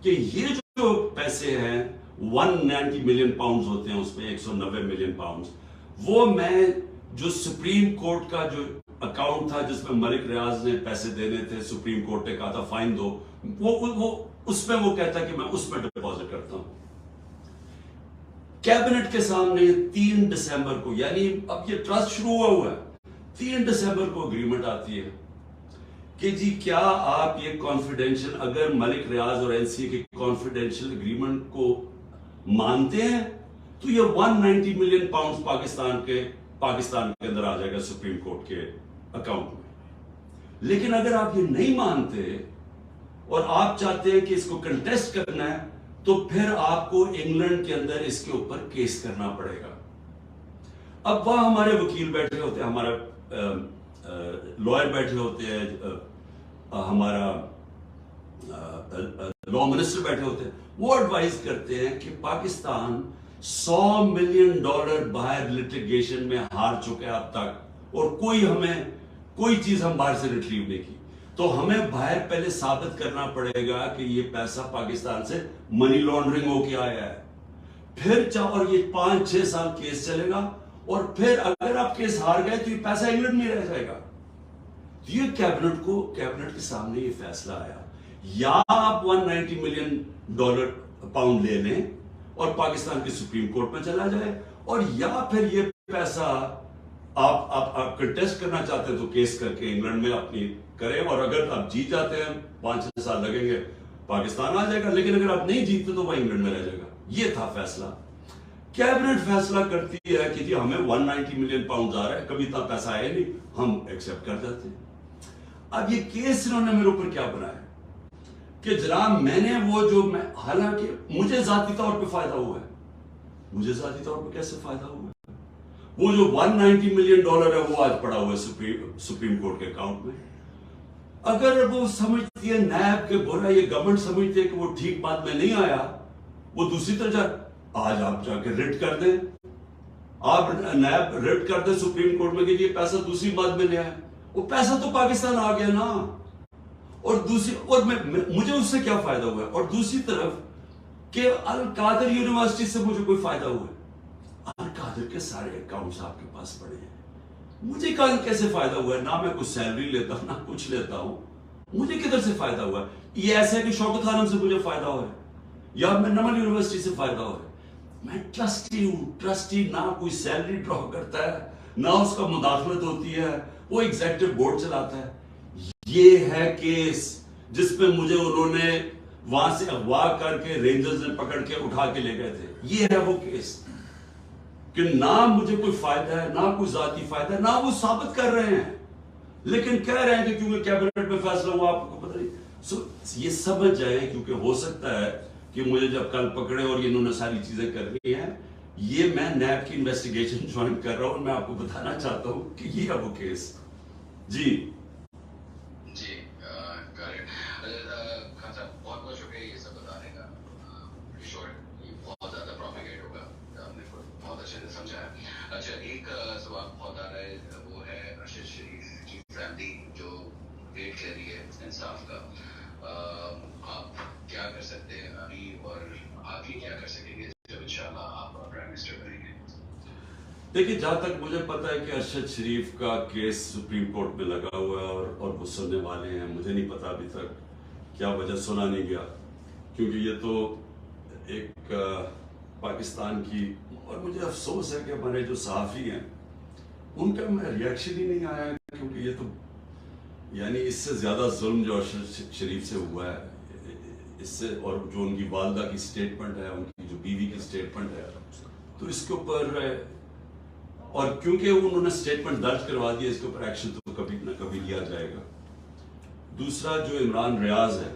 کہ یہ جو پیسے ہیں 190 ملین پاؤنڈز ہوتے ہیں, اس میں 190 ملین پاؤنڈز, وہ میں جو سپریم کورٹ کا جو اکاؤنٹ تھا جس میں ملک ریاض نے پیسے دینے تھے, سپریم کورٹ نے کہا تھا فائن دو, وہ اس میں وہ کہتا ہے کہ میں اس میں ڈپازٹ کرتا ہوں. کیبنٹ کے سامنے 3 دسمبر کو, یعنی اب یہ ٹرسٹ شروع ہوا ہے, 3 دسمبر کو اگریمنٹ آتی ہے کہ جی کیا آپ یہ کانفیڈینشل, اگر ملک ریاض اور NCA کے کانفیڈینشل اگریمنٹ کو مانتے ہیں تو یہ 190 ملین پاؤنڈز پاکستان کے اندر آ جائے گا سپریم کورٹ کے اکاؤنٹ میں. لیکن اگر آپ یہ نہیں مانتے اور آپ چاہتے ہیں کہ اس کو کنٹیسٹ کرنا ہے تو پھر آپ کو انگلینڈ کے اندر اس کے اوپر کیس کرنا پڑے گا. اب وہاں ہمارے وکیل بیٹھے ہوتے ہیں, ہمارا لائر بیٹھے ہوتے ہیں, ہمارا لا منسٹر بیٹھے ہوتے ہیں. وہ ایڈوائز کرتے ہیں کہ پاکستان $100 ملین باہر لٹیگیشن میں ہار چکے اب تک, اور کوئی چیز ہم باہر سے ریٹریو نہیں کی, تو ہمیں باہر پہلے ثابت کرنا پڑے گا کہ یہ پیسہ پاکستان سے منی لانڈرنگ ہو کے آیا ہے. پھر اور یہ 5-6 سال کیس چلے گا, اور پھر اگر آپ کیس ہار گئے تو یہ پیسہ انگلینڈ میں رہ جائے گا. یہ کیبنٹ کے سامنے یہ فیصلہ آیا, یا آپ 190 ملین پاؤنڈ لے لیں اور پاکستان کے سپریم کورٹ میں چلا جائے, اور یا پھر یہ پیسہ آپ کنٹیسٹ کرنا چاہتے ہیں تو کیس کر کے انگلینڈ میں اپنی کریں, اور اگر آپ جیت جاتے ہیں 5-6 سال لگیں گے پاکستان آ جائے گا, لیکن اگر آپ نہیں جیتتے تو وہ انگلینڈ میں رہ جائے گا. یہ تھا فیصلہ. کیبنٹ فیصلہ کرتی ہے کہ جی ہمیں 190 ملین پاؤنڈ آ رہا ہے, کبھی اتنا پیسہ آیا نہیں, ہم ایکسپٹ کر جاتے ہیں. اب یہ کیس انہوں نے میرے اوپر کیا بنایا کہ جناب میں نے حالانکہ مجھے ذاتی طور پہ فائدہ ہوا ہے. مجھے ذاتی طور پہ کیسے فائدہ ہوا ہے؟ وہ جو 190 ملین ڈالر ہے وہ آج پڑا ہوا ہے سپریم کورٹ کے اکاؤنٹ میں. اگر وہ سمجھتی ہے نیب کے برا, یہ گورنمنٹ سمجھتی ہے کہ وہ ٹھیک بات میں نہیں آیا, وہ دوسری طرف آج آپ جا کے ریٹ کر دیں, آپ نیب ریٹ کر دیں سپریم کورٹ میں کہ یہ پیسہ دوسری بات میں لیا ہے، وہ پیسہ تو پاکستان آ گیا نا. اور مجھے اس سے کیا فائدہ ہوا ہے؟ اور دوسری طرف کہ القادر یونیورسٹی سے مجھے کوئی فائدہ ہوا ہے؟ القادر کے سارے اکاؤنٹس آپ کے پاس پڑے ہیں، مجھے کیسے فائدہ ہوا ہے؟ نہ میں کچھ سیلری لیتا ہوں، نہ کچھ لیتا ہوں، مجھے کدھر سے فائدہ ہوا ہے؟ یہ ایسا ہے کہ شوکت خانم سے مجھے فائدہ ہوا ہے یا میں نمل یونیورسٹی سے فائدہ ہوا ہے. میں ٹرسٹی ہوں. ٹرسٹی نہ کوئی سیلری ڈرا کرتا ہے، نہ اس کا مداخلت ہوتی ہے، وہ ایگزیکٹو بورڈ چلاتا ہے. یہ ہے کیس جس پہ مجھے انہوں نے وہاں سے اغوا کر کے رینجرز نے پکڑ کے اٹھا کے لے گئے تھے. یہ ہے وہ کیس کہ نہ مجھے کوئی فائدہ ہے، نہ کوئی ذاتی فائدہ ہے، نہ وہ ثابت کر رہے ہیں، لیکن کہہ رہے ہیں کہ کیونکہ کیبنٹ میں فیصلہ ہوا آپ کو پتہ نہیں. یہ سمجھ جائیں کیونکہ ہو سکتا ہے کہ مجھے جب کل پکڑے اور انہوں نے ساری چیزیں کرنی ہیں، یہ میں نیب کی انویسٹیگیشن جوائن کر رہا ہوں. میں آپ کو بتانا چاہتا ہوں کہ یہ ہے وہ کیس. جی خان صاحب بہت بہت شکریہ یہ سب بتانے کا. بہت زیادہ پروپیگیٹ ہوگا، آپ نے بہت اچھے سے سمجھایا. اچھا، ایک سوال بہت آ رہا ہے، وہ ہے ارشد شریف کی فیملی جو ویٹ کر رہی ہے انصاف کا. آپ کیا کر سکتے ہیں ابھی اور آگے کیا کر سکیں گے جب انشاءاللہ آپ پرائم منسٹر بنیں گے؟ دیکھیے، جہاں تک مجھے پتا ہے کہ ارشد شریف کا کیس سپریم کورٹ میں لگا ہوا ہے اور وہ سننے والے ہیں. مجھے نہیں پتا ابھی تک کیا وجہ سنا نہیں گیا، کیونکہ یہ تو ایک پاکستان کی، اور مجھے افسوس ہے کہ ہمارے جو صحافی ہیں ان کا میں ریئیکشن ہی نہیں آیا، کیونکہ یہ تو یعنی اس سے زیادہ ظلم جو ارشد شریف سے ہوا ہے، اس سے، اور جو ان کی والدہ کی سٹیٹمنٹ ہے، ان کی جو بیوی کی سٹیٹمنٹ ہے، تو اس کے اوپر، اور کیونکہ انہوں نے سٹیٹمنٹ درج کروا دی، اس کے اوپر ایکشن تو کبھی نہ کبھی لیا جائے گا. دوسرا جو عمران ریاض ہے،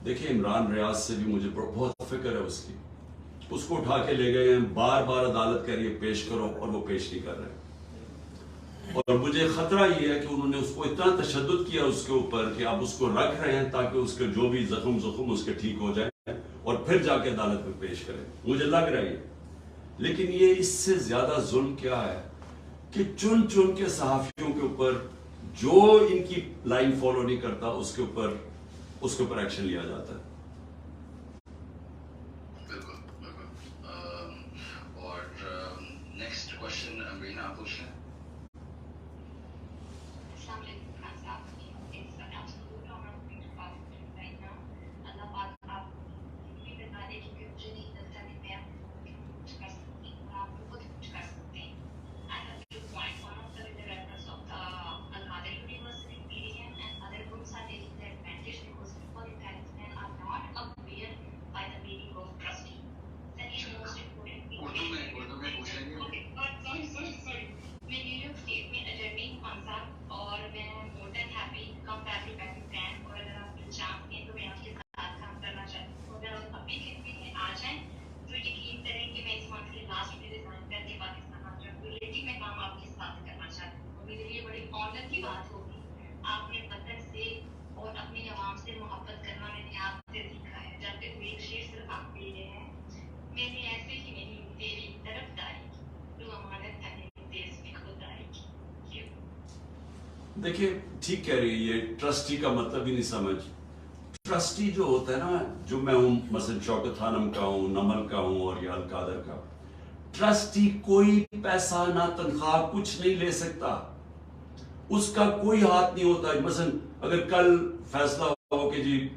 دیکھیں عمران ریاض سے بھی مجھے بہت فکر ہے اس کی. اس کو اٹھا کے لے گئے ہیں، بار بار عدالت کہہ رہی ہے پیش کرو، اور وہ پیش نہیں کر رہے. اور مجھے خطرہ یہ ہے کہ انہوں نے اس کو اتنا تشدد کیا اس کے اوپر کہ آپ اس کو رکھ رہے ہیں تاکہ اس کے جو بھی زخم اس کے ٹھیک ہو جائے اور پھر جا کے عدالت میں پیش کریں. مجھے لگ رہا ہے، لیکن یہ اس سے زیادہ ظلم کیا ہے کہ چن چن کے صحافیوں کے اوپر جو ان کی لائن فالو نہیں کرتا اس کے اوپر ایکشن لیا جاتا ہے. بالکل بالکل. اور نیکسٹ کوشچن امرینا پوچھ لیں. السلام علیکم خان صاحب. It's an absolute honor for me to participate right now. اللہ پاک آپ بھی بتا دے کیونکہ مجھے نہیں لگتا کہ میں کچھ کر سکتی ہوں اور آپ خود کچھ کر سکتے ہیں. I have to point one of the directors of the Al-Qadir University PDM and other groups are taking the advantage because people in Pakistan are not aware by the meaning of trustee. That is most important. Urdu میں پوچھ لیں گے. Sorry. میں New York state میں attorney Khan صاحب، اور میں more than happy come back to Pakistan, اور اگر آپ مجھے چانس دیں تو میں آپ کے ساتھ کام کرنا چاہتی ہوں. اگر آپ ابھی کے لیے آ جائیں تو یقین کریں کہ میں اس منتھ کے لاسٹ میں ریزائن کر کے پاکستان آ جاؤں. ریلیٹو میں کام آپ کے ساتھ کرنا چاہتی ہوں. میرے لیے بڑی آنر کی بات ہوگی. آپ نے وطن سے اور اپنی عوام سے محبت کرنا میں نے آپ سے سیکھا ہے. جب تک ایک شیر صرف آپ کے لیے ہے، میں نے ایسے ہی نہیں تیری طرف داری کی، تو امانت ہے دیس میں خودداری کی. دیکھیے ٹھیک کہہ رہی ہے، یہ ٹرسٹی کا مطلب ہی نہیں سمجھ. ٹرسٹی جو ہوتا ہے نا، جو میں ہوں مثلا شوکت خانم کا ہوں، نمل کا ہوں اور یا القادر کا، ٹرسٹی کوئی پیسہ نہ تنخواہ کچھ نہیں لے سکتا، اس کا کوئی ہاتھ نہیں ہوتا. مثلا اگر کل فیصلہ ہو کہ جی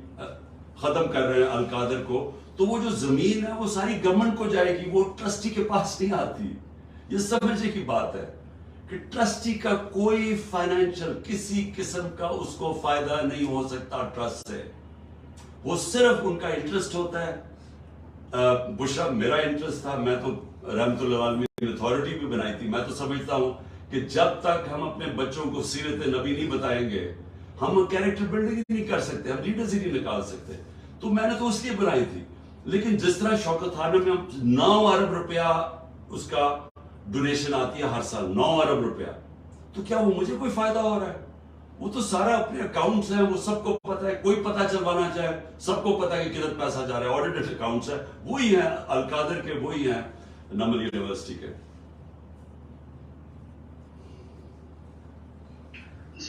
ختم کر رہے ہیں القادر کو، تو وہ جو زمین ہے وہ ساری گورنمنٹ کو جائے گی، وہ ٹرسٹی کے پاس نہیں آتی. یہ سمجھنے کی بات ہے کہ ٹرسٹی کا کوئی فائنینشل کسی قسم کا اس کو فائدہ نہیں ہو سکتا ٹرسٹ سے. وہ صرف ان کا انٹرسٹ ہوتا ہے. بشرا میرا انٹرسٹ تھا، میں تو رحمت اللہ عالمین اتھارٹی بھی بنائی تھی. میں تو سمجھتا ہوں کہ جب تک ہم اپنے بچوں کو سیرت نبی نہیں بتائیں گے، ہم کیریکٹر بلڈنگ ہی نہیں کر سکتے، ہم لیڈرز ہی نہیں نکال سکتے. تو میں نے تو اس لیے بنائی تھی. لیکن جس طرح شوکت خانم میں 9 ارب روپیہ اس کا ڈونیشن آتی ہے ہر سال، 9 ارب روپیہ، تو کیا وہ مجھے کوئی فائدہ ہو رہا ہے؟ وہ تو سارا اپنے اکاؤنٹس ہیں، وہ سب کو پتا ہے. کوئی پتہ چلوانا چاہے، سب کو پتا ہے کہ کدھر پیسہ جا رہا ہے. آڈیٹڈ اکاؤنٹس ہیں، وہی ہیں القادر کے، وہی ہیں نمل یونیورسٹی کے.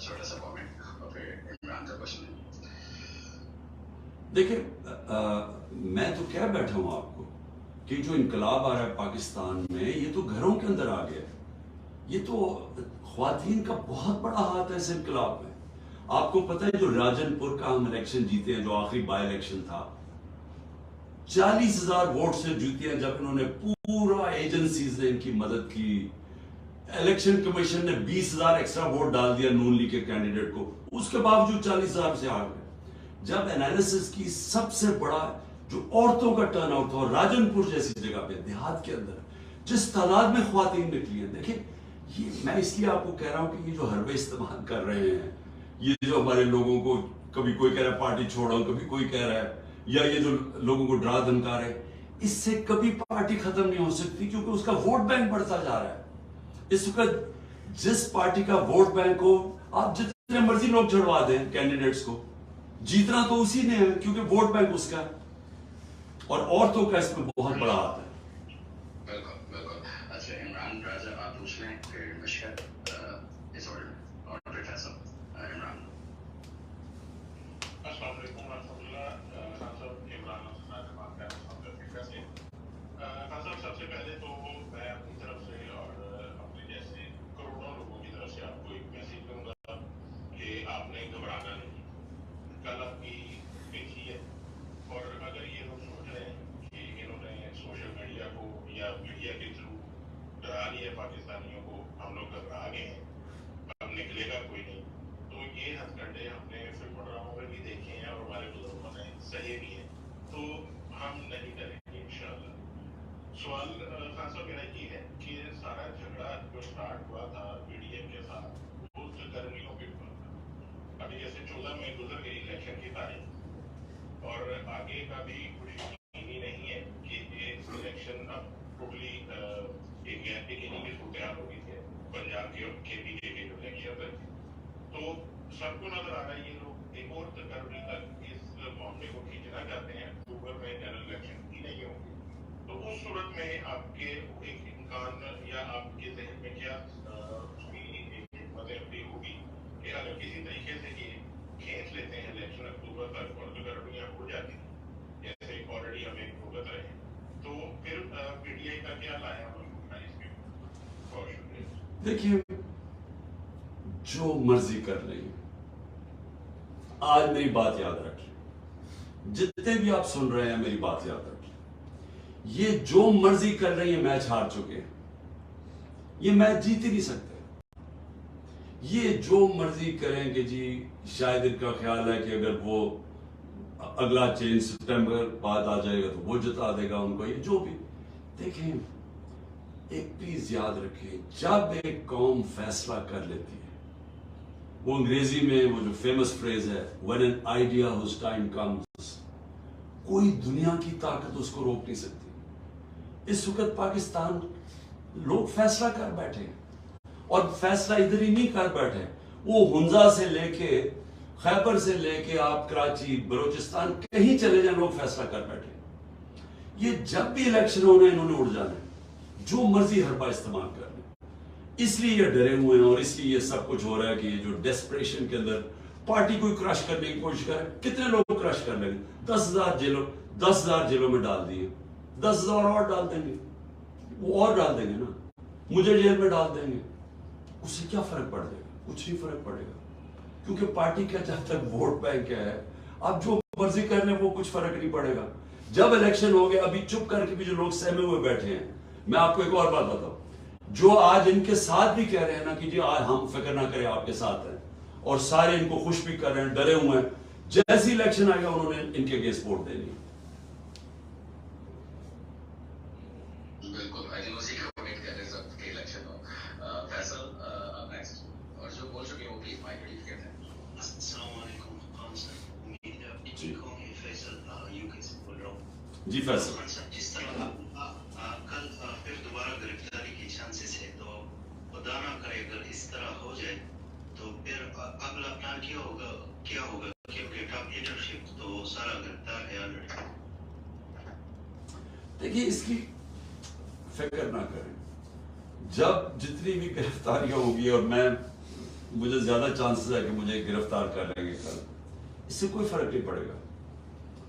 چھوٹا سا کامنٹ اور پھر عمران کا کوشچن ہے. دیکھیں میں تو کہہ بیٹھا ہوں آپ کو کہ جو انقلاب آ رہا ہے پاکستان میں یہ تو گھروں کے اندر آ گیا ہے. یہ تو خواتین کا بہت بڑا ہاتھ ہے اس انقلاب میں. آپ کو پتہ ہے جو راجن پور کا ہم الیکشن جیتے ہیں, جو آخری بائی الیکشن تھا, 40,000 ووٹ سے جیتے ہیں, جب انہوں نے پورا ایجنسیز نے ان کی مدد کی. الیکشن کمیشن نے 20,000 ایکسٹرا ووٹ ڈال دیا نون لیگ کے کینڈیڈیٹ کو, اس کے باوجود 40,000 سے آ گئے. جب انالیسس کی سب سے بڑا جو عورتوں کا ٹرن آؤٹ تھا, اور راجن پور جیسی جگہ پہ دیہات کے اندر جس تعداد میں خواتین نکلی ہیں, دیکھیں یہ میں اس لیے آپ کو کہہ رہا ہوں کہ یہ جو حربے استعمال کر رہے ہیں, یہ جو ہمارے لوگوں کو کبھی کوئی کہہ رہا ہے پارٹی چھوڑو, کبھی کوئی کہہ رہا ہے, یا یہ جو لوگوں کو ڈرا دھمکا رہے, اس سے کبھی پارٹی ختم نہیں ہو سکتی, کیونکہ اس کا ووٹ بینک بڑھتا جا رہا ہے. اس وقت جس پارٹی کا ووٹ بینک ہو, آپ جتنے مرضی لوگ چڑھوا دیں کینڈیڈیٹس کو, جیتنا تو اسی نے ہے, کیونکہ ووٹ بینک اس کا ہے. اور عورتوں کا اس میں بہت بڑا ہاتھ ہے. بالکل بالکل. اچھا عمران راجہ آپ پوچھ لیں, پھر مشکل اس آرڈر میں, اور پھر فیصل. عمران. السلام علیکم ورحمۃ اللہ. خان صاحب عمران سے بات کر رہا ہوں افریقہ سے. خان صاحب سب سے پہلے تو میں اپنی طرف سے اور اپنے جیسے کروڑوں لوگوں کی طرف سے آپ کو ایک میسیج دوں گا کہ آپ نے گھبرانا نہیں. کل آپ کی دیکھی ہے, اور اگر یہ لوگ سوچ رہے ہیں کہ انہوں نے سوشل میڈیا کو یا میڈیا کے تھرو ڈرا لیا پاکستانیوں کو, ہم لوگ گھبرا گئے ہیں, اب نکلے گا کوئی نہیں, تو یہ ہتھ کنڈے ہم نے فلم ڈراموں میں بھی دیکھے ہیں اور ہمارے بزرگوں نے سہے بھی ہیں, تو ہم نہیں کریں گے انشاءاللہ. سوال خان صاحب میرا یہ ہے کہ سارا جھگڑا جو اسٹارٹ ہوا تھا پی ڈی ایم کے ساتھ, وہ گرمیوں کے اوپر تھا. ابھی جیسے 14 میں گزر گئی الیکشن کی تاریخ, اور آگے کا بھی کچھ یقینی نہیں ہے کہ یہ الیکشن اب ٹوٹلی ایک یقینی کی صورتحال ہو گئی ہے پنجاب کے اور کے پی کے جو الیکشن تھے. تو سب کو نظر آ رہا ہے یہ لوگ ایک اور فروری تک اس معاملے کو کھینچنا چاہتے ہیں, اکتوبر میں جنرل الیکشن ہی نہیں ہوں گے. تو اس صورت میں آپ کے ایک امکان یا آپ کے ذہن میں کیا اس کی ایک حکمت عملی ہوگی کہ اگر کسی طریقے سے یہ کھینچ لیتے ہیں الیکشن اکتوبر تک اور گڑبڑیاں ہو جاتی ہیں جیسے آلریڈی ہمیں بھگت رہے ہیں, تو پھر پی ٹی آئی کا کیا لایا ہوگا اس کے اوپر؟ بہت شکریہ. دیکھیے جو مرضی کر لیں, آج میری بات یاد رکھیں, جتنے بھی آپ سن رہے ہیں میری بات یاد رکھیں, یہ جو مرضی کر رہے ہیں میچ ہار چکے ہیں, یہ میچ جیت ہی نہیں سکتے. یہ جو مرضی کریں کہ جی شاید ان کا خیال ہے کہ اگر وہ اگلا چینج سپٹمبر بعد آ جائے گا تو وہ جتا دے گا ان کو, یہ جو بھی. دیکھیں ایک پلیز یاد رکھیں, جب ایک قوم فیصلہ کر لیتی ہے, وہ انگریزی میں وہ جو فیمس فریز ہے when an idea whose time comes, کوئی دنیا کی طاقت اس کو روک نہیں سکتی. اس وقت پاکستان لوگ فیصلہ کر بیٹھے ہیں, اور فیصلہ ادھر ہی نہیں کر بیٹھے, وہ ہنزا سے لے کے خیبر سے لے کے آپ کراچی بلوچستان کہیں چلے جائیں لوگ فیصلہ کر بیٹھے. یہ جب بھی الیکشن ہونا ہے انہوں نے اڑ جانا ہے, جو مرضی حربہ استعمال کر لیں. اس لیے یہ ڈرے ہوئے ہیں, اور اس لیے یہ سب کچھ ہو رہا ہے کہ یہ جو ڈیسپریشن کے اندر پارٹی کو کرش کرنے کی کوشش کرے. کتنے لوگ کرش کر لیں گے؟ 10,000 جیلوں میں ڈال دیے, 10,000 اور ڈال دیں گے, وہ اور ڈال دیں گے نا, مجھے جیل میں ڈال دیں گے. اس سے کیا فرق پڑ جائے گا؟ کچھ نہیں فرق پڑے گا, کیونکہ پارٹی کا جب تک ووٹ بینک ہے, اب جو مرضی کر لیں وہ کچھ فرق نہیں پڑے گا. جب الیکشن ہو گیا, ابھی چپ کر کے بھی جو لوگ سہمے ہوئے بیٹھے ہیں, میں آپ کو ایک اور بات بتاؤں, جو آج ان کے ساتھ بھی کہہ رہے ہیں نا کہ جی آج ہم فکر نہ کریں آپ کے ساتھ ہیں, اور سارے ان کو خوش بھی کر رہے ہیں, ڈرے ہوئے ہیں, جیسی الیکشن آئے گا انہوں نے ان کے اگینسٹ ووٹ دینی ہے. بالکل, آئی تھنک اسی کا ویٹ کر رہے ہیں سب کہ الیکشن ہو. فیصل آپ نیکسٹ, اور جو بول چکے ہیں وہ پلیز مائک ریلیز کرتے ہیں. السلام علیکم خان صاحب, امید ہے آپ ٹھیک ہوں گے. فیصل یو کے سے بول رہا ہوں. جی فیصل خان صاحب, جس طرح کل پھر دوبارہ گرفتاری کی چانسز ہے, تو خدا نہ کرے اگر اس طرح ہو جائے تو پھر اگلا پلان کیا ہوگا کیونکہ ٹاپ لیڈرشپ تو سارا گرفتار ہے آلریڈی. دیکھیے اس کی فکر نہ کریں, جب جتنی بھی گرفتاریاں ہوگی, اور میں مجھے زیادہ چانسز ہے کہ مجھے گرفتار کر لیں گے کل. اس سے کوئی فرق نہیں پڑے گا.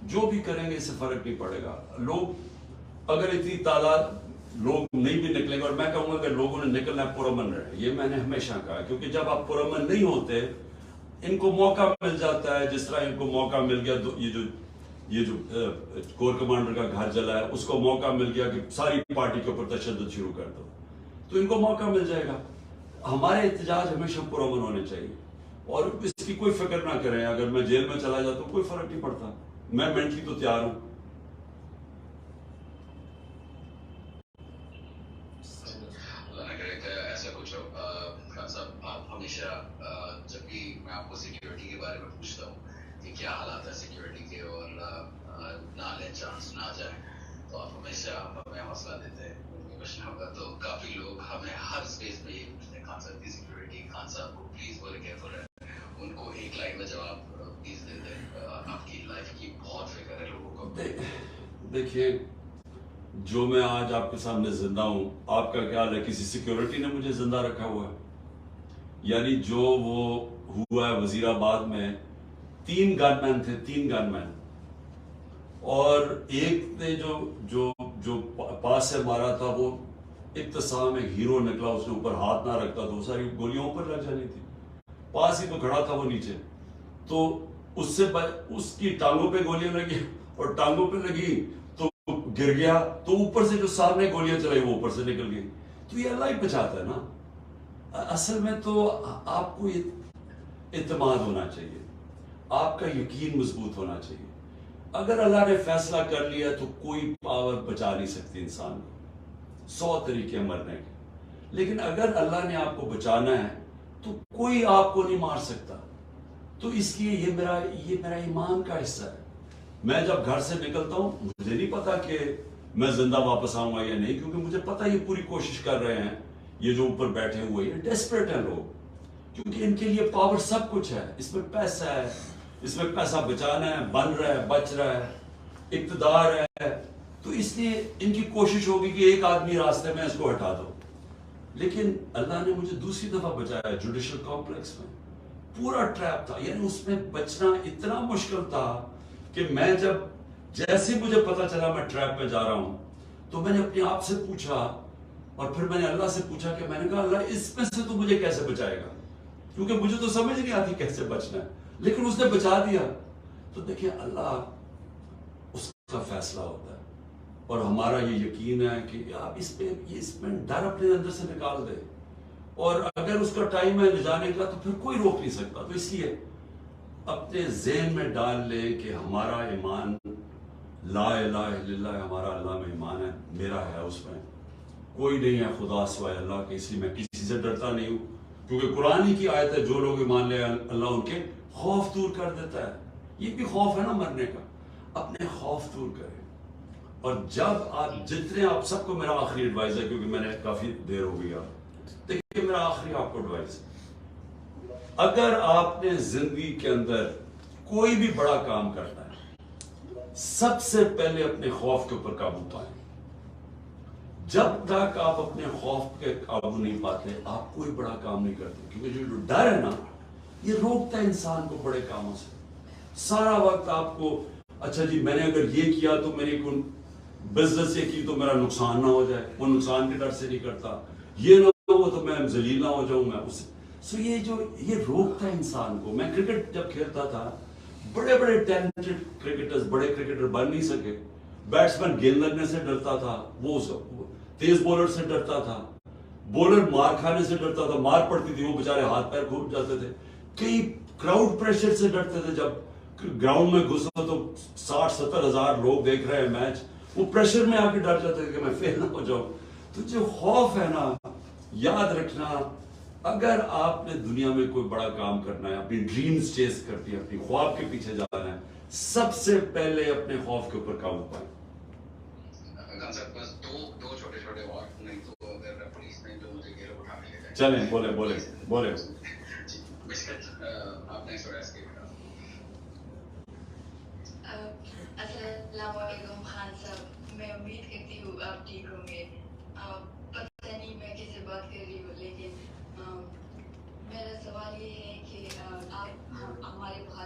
جو بھی کریں گے اس سے فرق نہیں پڑے گا. لوگ اگر اتنی تعداد لوگ نہیں بھی نکلیں گے, اور میں کہوں گا کہ لوگوں نے نکلنا ہے پرامن رہے, یہ میں نے ہمیشہ کہا, کیونکہ جب آپ پرامن نہیں ہوتے ان کو موقع مل جاتا ہے, جس طرح ان کو موقع مل گیا یہ جو کور کمانڈر کا گھر جلا ہے اس کو موقع مل گیا کہ ساری پارٹی کے اوپر تشدد شروع کر دو, تو ان کو موقع مل جائے گا. ہمارے احتجاج ہمیشہ پرامن ہونے چاہیے, اور اس کی کوئی فکر نہ کریں. اگر میں جیل میں چلا جاتا ہوں کوئی فرق نہیں پڑتا, میں مینٹلی تو تیار ہوں. اللہ نہ کرے کہ ایسا کچھ ہو. خان صاحب, آپ ہمیشہ جب بھی میں آپ کو سیکیورٹی کے بارے میں پوچھتا ہوں کہ کیا حالات ہے سیکیورٹی کے, اور نہ لیں چانس نہ جائیں, تو آپ ہمیشہ ہمیں حوصلہ دیتے ہیں. کچھ نہیں ہوگا. تو کافی لوگ ہمیں ہر اسپیس میں یہ پوچھتے ہیں خان صاحب کی سیکیورٹی, خان صاحب کو پلیز بولے کیئرفل رہے. ان کو ایک لائن میں جواب پلیز دے دیں. آپ کی لائف کی بہت فکر ہے لوگوں کو. دیکھیے, جو میں آج آپ کے سامنے زندہ ہوں, آپ کا خیال ہے کسی سیکیورٹی نے مجھے زندہ رکھا ہوا ہے؟ یعنی جو وہ ہوا ہے وزیر آباد میں, 3 گن مین تھے, 3 گن مین, اور ایک نے جو پاس سے مارا تھا وہ اقتسام ایک ہیرو نکلا, اس نے اوپر ہاتھ نہ رکھتا تو ساری گولیاں اوپر لگ جانی تھی. پاس ہی تو کھڑا تھا وہ نیچے, تو اس کی ٹانگوں پہ گولیاں لگی, اور ٹانگوں پہ لگی تو گر گیا, تو اوپر سے جو سامنے گولیاں چلائی وہ اوپر سے نکل گئی. تو یہ اللہ ہی بچاتا ہے نا. اصل میں تو آپ کو اعتماد ہونا چاہیے, آپ کا یقین مضبوط ہونا چاہیے. اگر اللہ نے فیصلہ کر لیا تو کوئی پاور بچا نہیں سکتی انسان کو. 100 طریقے مرنے کے, لیکن اگر اللہ نے آپ کو بچانا ہے تو کوئی آپ کو نہیں مار سکتا. تو اس لیے یہ میرا ایمان کا حصہ ہے. میں جب گھر سے نکلتا ہوں مجھے نہیں پتا کہ میں زندہ واپس آؤں گا یا نہیں, کیونکہ مجھے پتا یہ پوری کوشش کر رہے ہیں, یہ جو اوپر بیٹھے ہوئے یہ ڈیسپریٹ ہیں لوگ, کیونکہ ان کے لیے پاور سب کچھ ہے. اس میں پیسہ ہے, اس میں پیسہ بچانا ہے, بن رہا ہے, بچ رہا ہے, اقتدار ہے. تو اس لیے ان کی کوشش ہوگی کہ ایک آدمی راستے میں اس کو ہٹا دو. لیکن اللہ نے مجھے دوسری دفعہ بچایا جوڈیشل کمپلیکس میں. پورا ٹریپ تھا, یعنی اس میں بچنا اتنا مشکل تھا کہ میں جیسے مجھے پتا چلا میں ٹریپ میں جا رہا ہوں, تو میں نے اپنے آپ سے پوچھا, اور پھر میں نے اللہ سے پوچھا کہ میں نے کہا اللہ اس میں سے تو مجھے کیسے بچائے گا, کیونکہ مجھے تو سمجھ نہیں آتی کیسے بچنا ہے, لیکن اس نے بچا دیا. تو دیکھیں اللہ اس کا فیصلہ ہوتا ہے, اور ہمارا یہ یقین ہے کہ آپ اس میں ڈر اپنے اندر سے نکال دیں, اور اگر اس کا ٹائم ہے لے جانے کا تو پھر کوئی روک نہیں سکتا. تو اس لیے اپنے ذہن میں ڈال لیں کہ ہمارا ایمان لا الہ الا اللہ, ہمارا اللہ میں ایمان ہے, میرا ہے, اس میں کوئی نہیں ہے خدا سوائے اللہ کے. اس لیے میں کسی سے ڈرتا نہیں ہوں, کیونکہ قرآن ہی کی آیت ہے جو لوگ ایمان لے اللہ ان کے خوف دور کر دیتا ہے. یہ بھی خوف ہے نا مرنے کا, اپنے خوف دور کریں. اور جب آپ جتنے, آپ سب کو میرا آخری ایڈوائز ہے, کیونکہ میں نے کافی دیر ہو گئی, دیکھیے میرا آخری آپ کو ایڈوائز, اگر آپ نے زندگی کے اندر کوئی بھی بڑا کام کرنا ہے, سب سے پہلے اپنے خوف کے اوپر قابو پائیں. جب تک آپ اپنے خوف کے قابو نہیں پاتے آپ کوئی بڑا کام نہیں کرتے, کیونکہ جو ڈر ہے نا یہ روکتا ہے انسان کو بڑے کاموں سے. سارا وقت آپ کو اچھا جی میں نے اگر یہ کیا تو میری کوئی بزنس یہ کی تو میرا نقصان نہ ہو جائے, وہ نقصان کے ڈر سے نہیں کرتا, یہ نہ ہو تو میں ذلیل نہ ہو جاؤں میں اس سے. سو یہ روکتا ہے انسان کو. میں کرکٹ جب کھیلتا تھا, بڑے بڑے ٹیلنٹڈ کرکٹرز بڑے کرکٹر بن نہیں سکے. بیٹسمین گیند لگنے سے ڈرتا تھا, وہ تیز بولر سے ڈرتا تھا, بولر مار کھانے سے ڈرتا تھا, مار پڑتی تھی وہ بیچارے ہاتھ پیر کھوٹ جاتے تھے. کئی کراؤڈ پریشر سے ڈرتے تھے, جب گراؤنڈ میں گھسو تو 60-70 ہزار لوگ دیکھ رہے ہیں میچ, وہ پریشر میں آ کے ڈر جاتے تھے کہ میں فیل نہ ہو جاؤں. تو جو خوف ہے نا, یاد رکھنا اگر آپ نے دنیا میں کوئی بڑا کام کرنا ہے, اپنی ڈریمز چیز کرتی ہے, اپنی خواب کے پیچھے جانا ہے, سب سے پہلے اپنے خوف کے اوپر قابو پائیں. چلیں بولے. السلام علیکم خان صاحب, میں امید کرتی ہوں آپ ٹھیک ہوں گے. پتہ نہیں میں کس سے بات کر رہی ہوں, لیکن میرا سوال یہ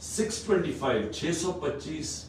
625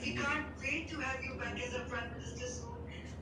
and we can't wait to have you back as a Prime Minister soon.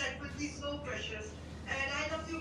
that would be so precious. And I love you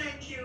Thank you.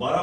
12